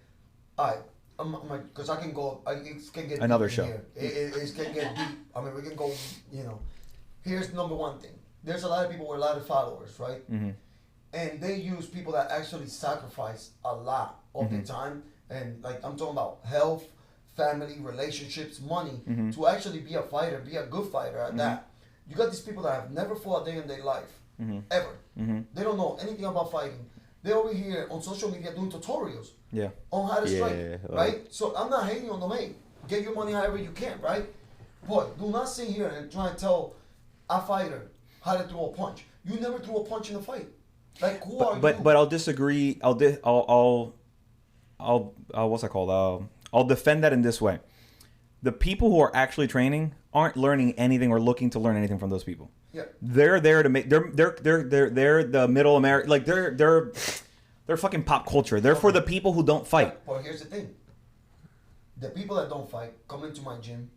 I'm like, because I can go, it can get Another deep show. in here. It can get deep. I mean, we can go, Here's number one thing. There's a lot of people with a lot of followers, right? Mm-hmm. And they use people that actually sacrifice a lot of Mm-hmm. their time. And, like, I'm talking about health, family, relationships, money, Mm-hmm. to actually be a fighter, be a good fighter at that. You got these people that have never fought a day in their life, ever. Mm-hmm. They don't know anything about fighting. They're over here on social media doing tutorials Yeah. on how to strike, Yeah, right? So I'm not hating on them, hey, get your money however you can, right? But do not sit here and try and tell a fighter how to throw a punch. You never threw a punch in a fight. Like, who are you? But I'll disagree. I'll what's that called? I'll defend that in this way. The people who are actually training aren't learning anything or looking to learn anything from those people. Yeah. They're there to make. They're the middle America. Like they're fucking pop culture. They're for the people who don't fight. But here's the thing. The people that don't fight come into my gym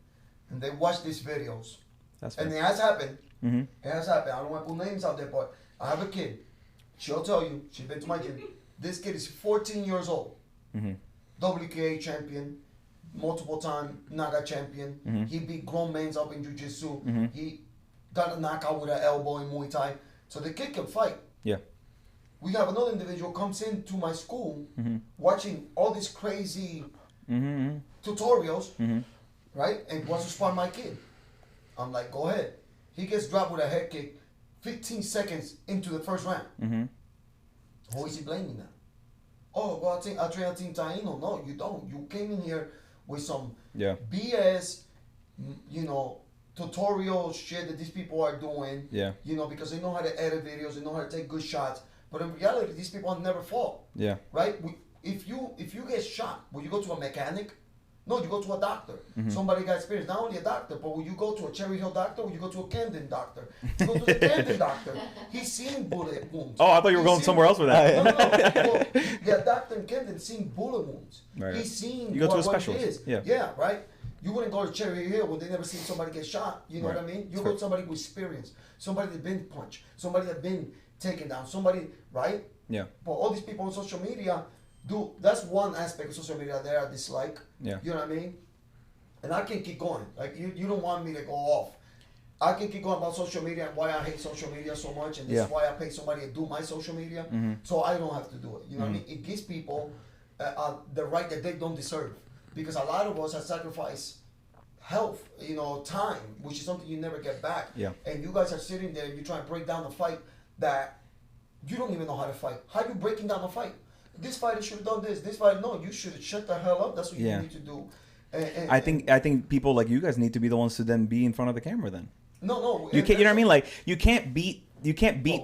and they watch these videos. That's And fair. it has happened. Mm-hmm. It has happened. I don't want to put names out there, but I have a kid. She'll tell you. She's been to my gym. This kid is 14 years old. Mm-hmm. WKA champion, multiple time Naga champion. Mm-hmm. He beat grown men up in jiu-jitsu. Mhm. He got a knockout with an elbow in Muay Thai. So the kid can fight. Yeah. We have another individual comes into my school Mm-hmm. watching all these crazy Mm-hmm. tutorials, Mm-hmm. right? And wants to spar my kid. I'm like, go ahead. He gets dropped with a head kick 15 seconds into the first round. Mm-hmm. Who is he blaming now? Oh, well, I train a Team Taino. No, you don't. You came in here with some Yeah. BS, tutorial shit that these people are doing, Yeah. because they know how to edit videos, they know how to take good shots. But in reality, these people have never fought, Yeah. right? If you get shot, will you go to a mechanic? No, you go to a doctor. Mm-hmm. Somebody got experience. Not only a doctor, but will you go to a Cherry Hill doctor or will you go to a Camden doctor? You go to the Camden doctor. He's seen bullet wounds. Oh, I thought you were He's going seen- somewhere else with that. No. Well, yeah, Dr. Camden seen bullet wounds. Right. He's seen You go to a what it specialist. is. Yeah. Yeah, right? You wouldn't go to Cherry Hill when they never seen somebody get shot. You know Right. what I mean? You That's go right. to somebody with experience, somebody that's been punched, somebody that's been taken down, somebody, right? Yeah. But all these people on social media, that's one aspect of social media that I dislike. Yeah. You know what I mean? And I can keep going. Like you don't want me to go off. I can keep going about social media and why I hate social media so much, and this is why I pay somebody to do my social media, so I don't have to do it. You know what I mean? It gives people the right that they don't deserve, because a lot of us have sacrificed health, time, which is something you never get back. Yeah. And you guys are sitting there, you try to break down a fight that you don't even know how to fight. How are you breaking down a fight? This fighter should have done this. This fighter, no, you should have shut the hell up. That's what you need to do. And I think people like you guys need to be the ones to then be in front of the camera then. No. You can't. You know what I mean? Like you can't beat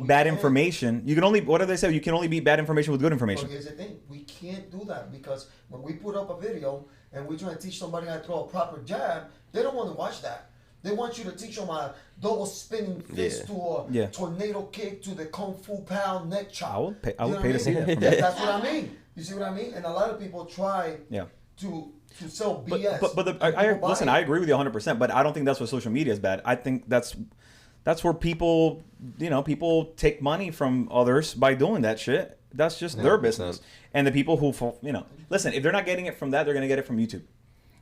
bad information. You can only, what do they say? You can only beat bad information with good information. Well, here's the thing: we can't do that, because when we put up a video and we try to teach somebody how to throw a proper jab, they don't want to watch that. They want you to teach them a double spinning fist to a tornado kick to the Kung Fu Pound neck chop. I would pay to see that. That's what I mean. You see what I mean? And a lot of people try to sell BS. But listen, I agree with you 100%. But I don't think that's what social media is bad. I think that's where people, people take money from others by doing that shit. That's just their business. And the people who, listen, if they're not getting it from that, they're gonna get it from YouTube.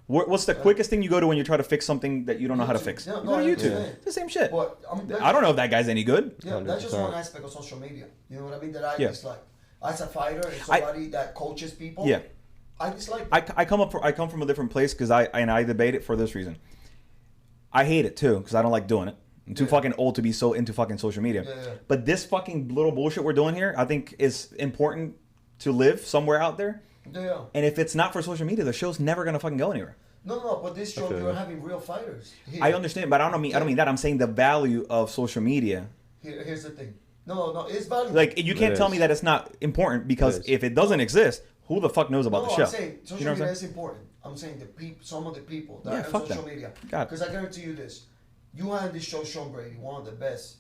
What's the quickest thing you go to when you try to fix something that you don't know how to fix? You go to YouTube. It's the same shit. But, I don't know if that guy's any good. Yeah, that's just one aspect of social media. You know what I mean? That I dislike. As a fighter and somebody that coaches people, I dislike. I come from a different place because I debate it for this reason. I hate it too because I don't like doing it. I'm too fucking old to be so into fucking social media. But this fucking little bullshit we're doing here, I think is important to live somewhere out there. Yeah. And if it's not for social media, the show's never gonna fucking go anywhere. No, but this show you're having real fighters. Here. I understand, but I don't mean that. I'm saying the value of social media. Here's the thing. No, it's valuable. Like you can't tell me that it's not important because if it doesn't exist, who the fuck knows about the show? I'm saying social media is important. I'm saying some of the people that are on social media. Because I guarantee you this. You had this show, Sean Brady, one of the best.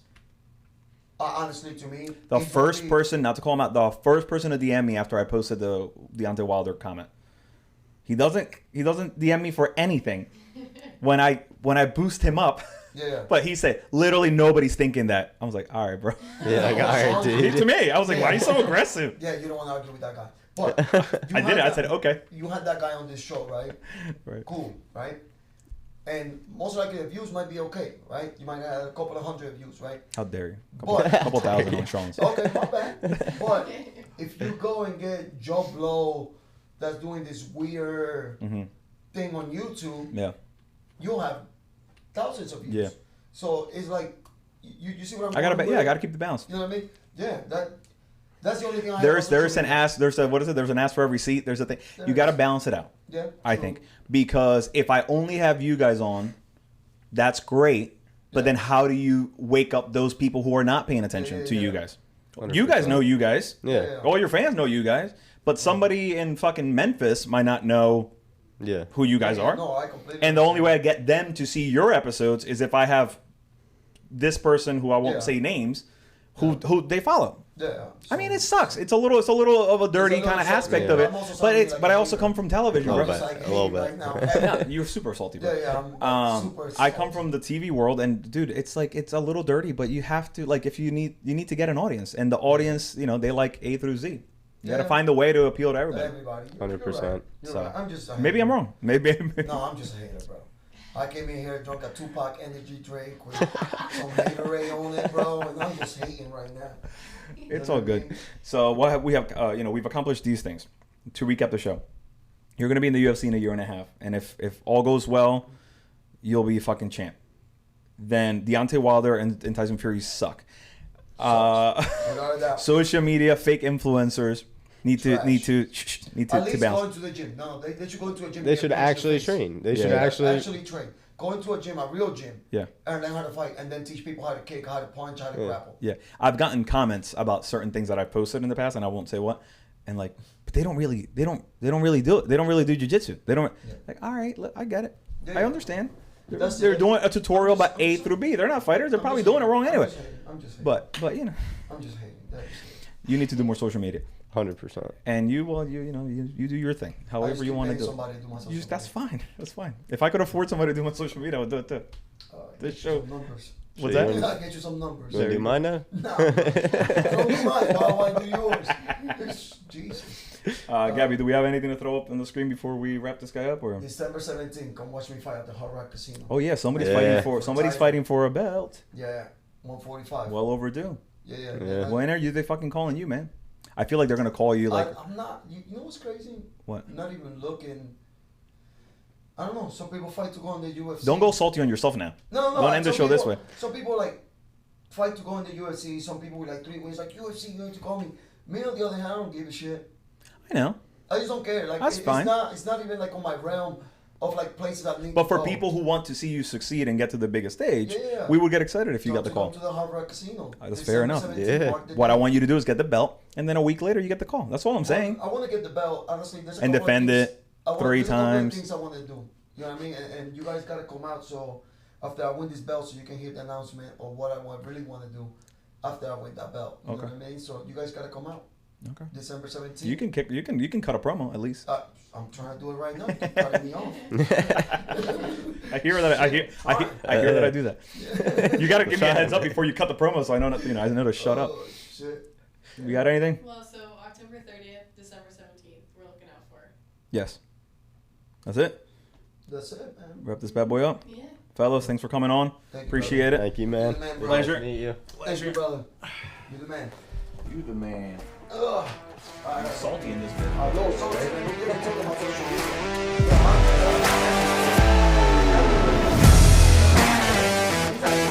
Honestly, to me, the first person, not to call him out, the first person to DM me after I posted the Deontay Wilder comment. He doesn't DM me for anything when I boost him up. Yeah. But he said, literally nobody's thinking that. I was like, all right, bro. Yeah, like, all right, dude. To me, I was like, why are you so aggressive? Yeah, you don't want to argue with that guy. But I did it. I said, okay. You had that guy on this show, right? Right. Cool, right? And most likely the views might be okay, right? You might have a couple of hundred views, right? How dare you? Couple thousand on Sean's. Okay, not bad. But if you go and get Joe Blow that's doing this weird thing on YouTube, you'll have thousands of views. Yeah. So it's like, you see what I'm saying? I gotta keep the balance. You know what I mean? Yeah, that's the only thing I There's an ask. There's an ask for every seat. There's a thing. You got to balance it out. Yeah. I think because if I only have you guys on, that's great. But then how do you wake up those people who are not paying attention to you guys? 100%. You guys know you guys. Yeah. All your fans know you guys. But somebody in fucking Memphis might not know who you guys are. No, I completely. And the only way I get them to see your episodes is if I have this person who I won't say names, who they follow. Yeah. I mean, it sucks. It's a little of a dirty kind of aspect of it. But I also come from television, bro. A little bit. Yeah, you're super salty, bro. Yeah, I'm super salty. I come from the TV world, and dude, it's like it's a little dirty, but you have to if you need to get an audience, and the audience, they like A through Z. You gotta find a way to appeal to everybody. 100%. So I'm just. Maybe I'm wrong. Maybe. No, I'm just a hater, bro. I came in here, drunk a Tupac energy drink with some Haterade on it, bro, and I'm just hating right now. It's all good. So we've accomplished these things. To recap the show, you're gonna be in the UFC in a year and a half, and if all goes well, you'll be a fucking champ. Then Deontay Wilder and Tyson Fury suck. Social media, fake influencers need to At least balance. going to the gym. No, they should go to a gym. They should actually train. They should actually train. Go into a gym, a real gym. Yeah. And learn how to fight, and then teach people how to kick, how to punch, how to grapple. Yeah, I've gotten comments about certain things that I've posted in the past, and I won't say what. And but they don't really do it. They don't really do jiu-jitsu. They don't all right, I get it. I understand. They're doing a tutorial about A through B. They're not fighters. They're probably doing it wrong anyway. I'm just hating. But I'm just hating. You need to do more social media. 100%. And you do your thing. However you want to do it. That's fine. That's fine. If I could afford somebody to do my social media, I would do it too. This show. Numbers. What's So that? you I'll get you some numbers. You want to do mine now? No, I don't do mine. Why would I do yours? Jesus. Gabby, do we have anything to throw up on the screen before we wrap this guy up? Or December 17th, come watch me fight at the Hard Rock Casino. oh yeah, somebody's Yeah. fighting for a belt. Yeah, 145. Well overdue. Yeah. Yeah. When are they fucking calling you, man? I feel like they're gonna call you like I'm not. You know what's crazy? what? I'm not even looking. I don't know. Some people fight to go in the UFC. Don't go salty on yourself now. No. Don't end the show this way. Some people like fight to go in the UFC. Some people with like 3 wins. Like UFC, you need to call me. Me on the other hand, I don't give a shit. I know. I just don't care. Like That's fine. It's not even like on my realm of like places I need. But to for go. people who want to see you succeed and get to the biggest stage, Yeah. we would get excited if you got the to call. Come to the Hard Rock Casino. That's fair enough. Yeah. What I want you to do is get the belt, and then a week later you get the call. That's all I'm saying. I want to get the belt. Honestly, there's a And couple of defend things- it I want- 3 there's a couple of times. things I want to do. You know what I mean? And you guys gotta come out. So after I win this belt, so you can hear the announcement of what I really want to do after I win that belt. You know what I mean? So you guys gotta come out. Okay. December 17th. You can cut a promo at least. I'm trying to do it right now. You're cutting me off. I hear that. I hear that I do that. You got to give me a heads up before you cut the promo, so I know I know to shut up. Oh, shit. You got anything? Well, so October 30th, December 17th, we're looking out for. Yes. That's it. That's it, man. Wrap this bad boy up, Yeah. fellas. Thanks for coming on. Thank you, Appreciate it. Thank you, man. You're the man, bro. Pleasure. Nice to meet you. Thank you, brother. You're the man. You the man. Ugh. I'm salty in this bit. I know, so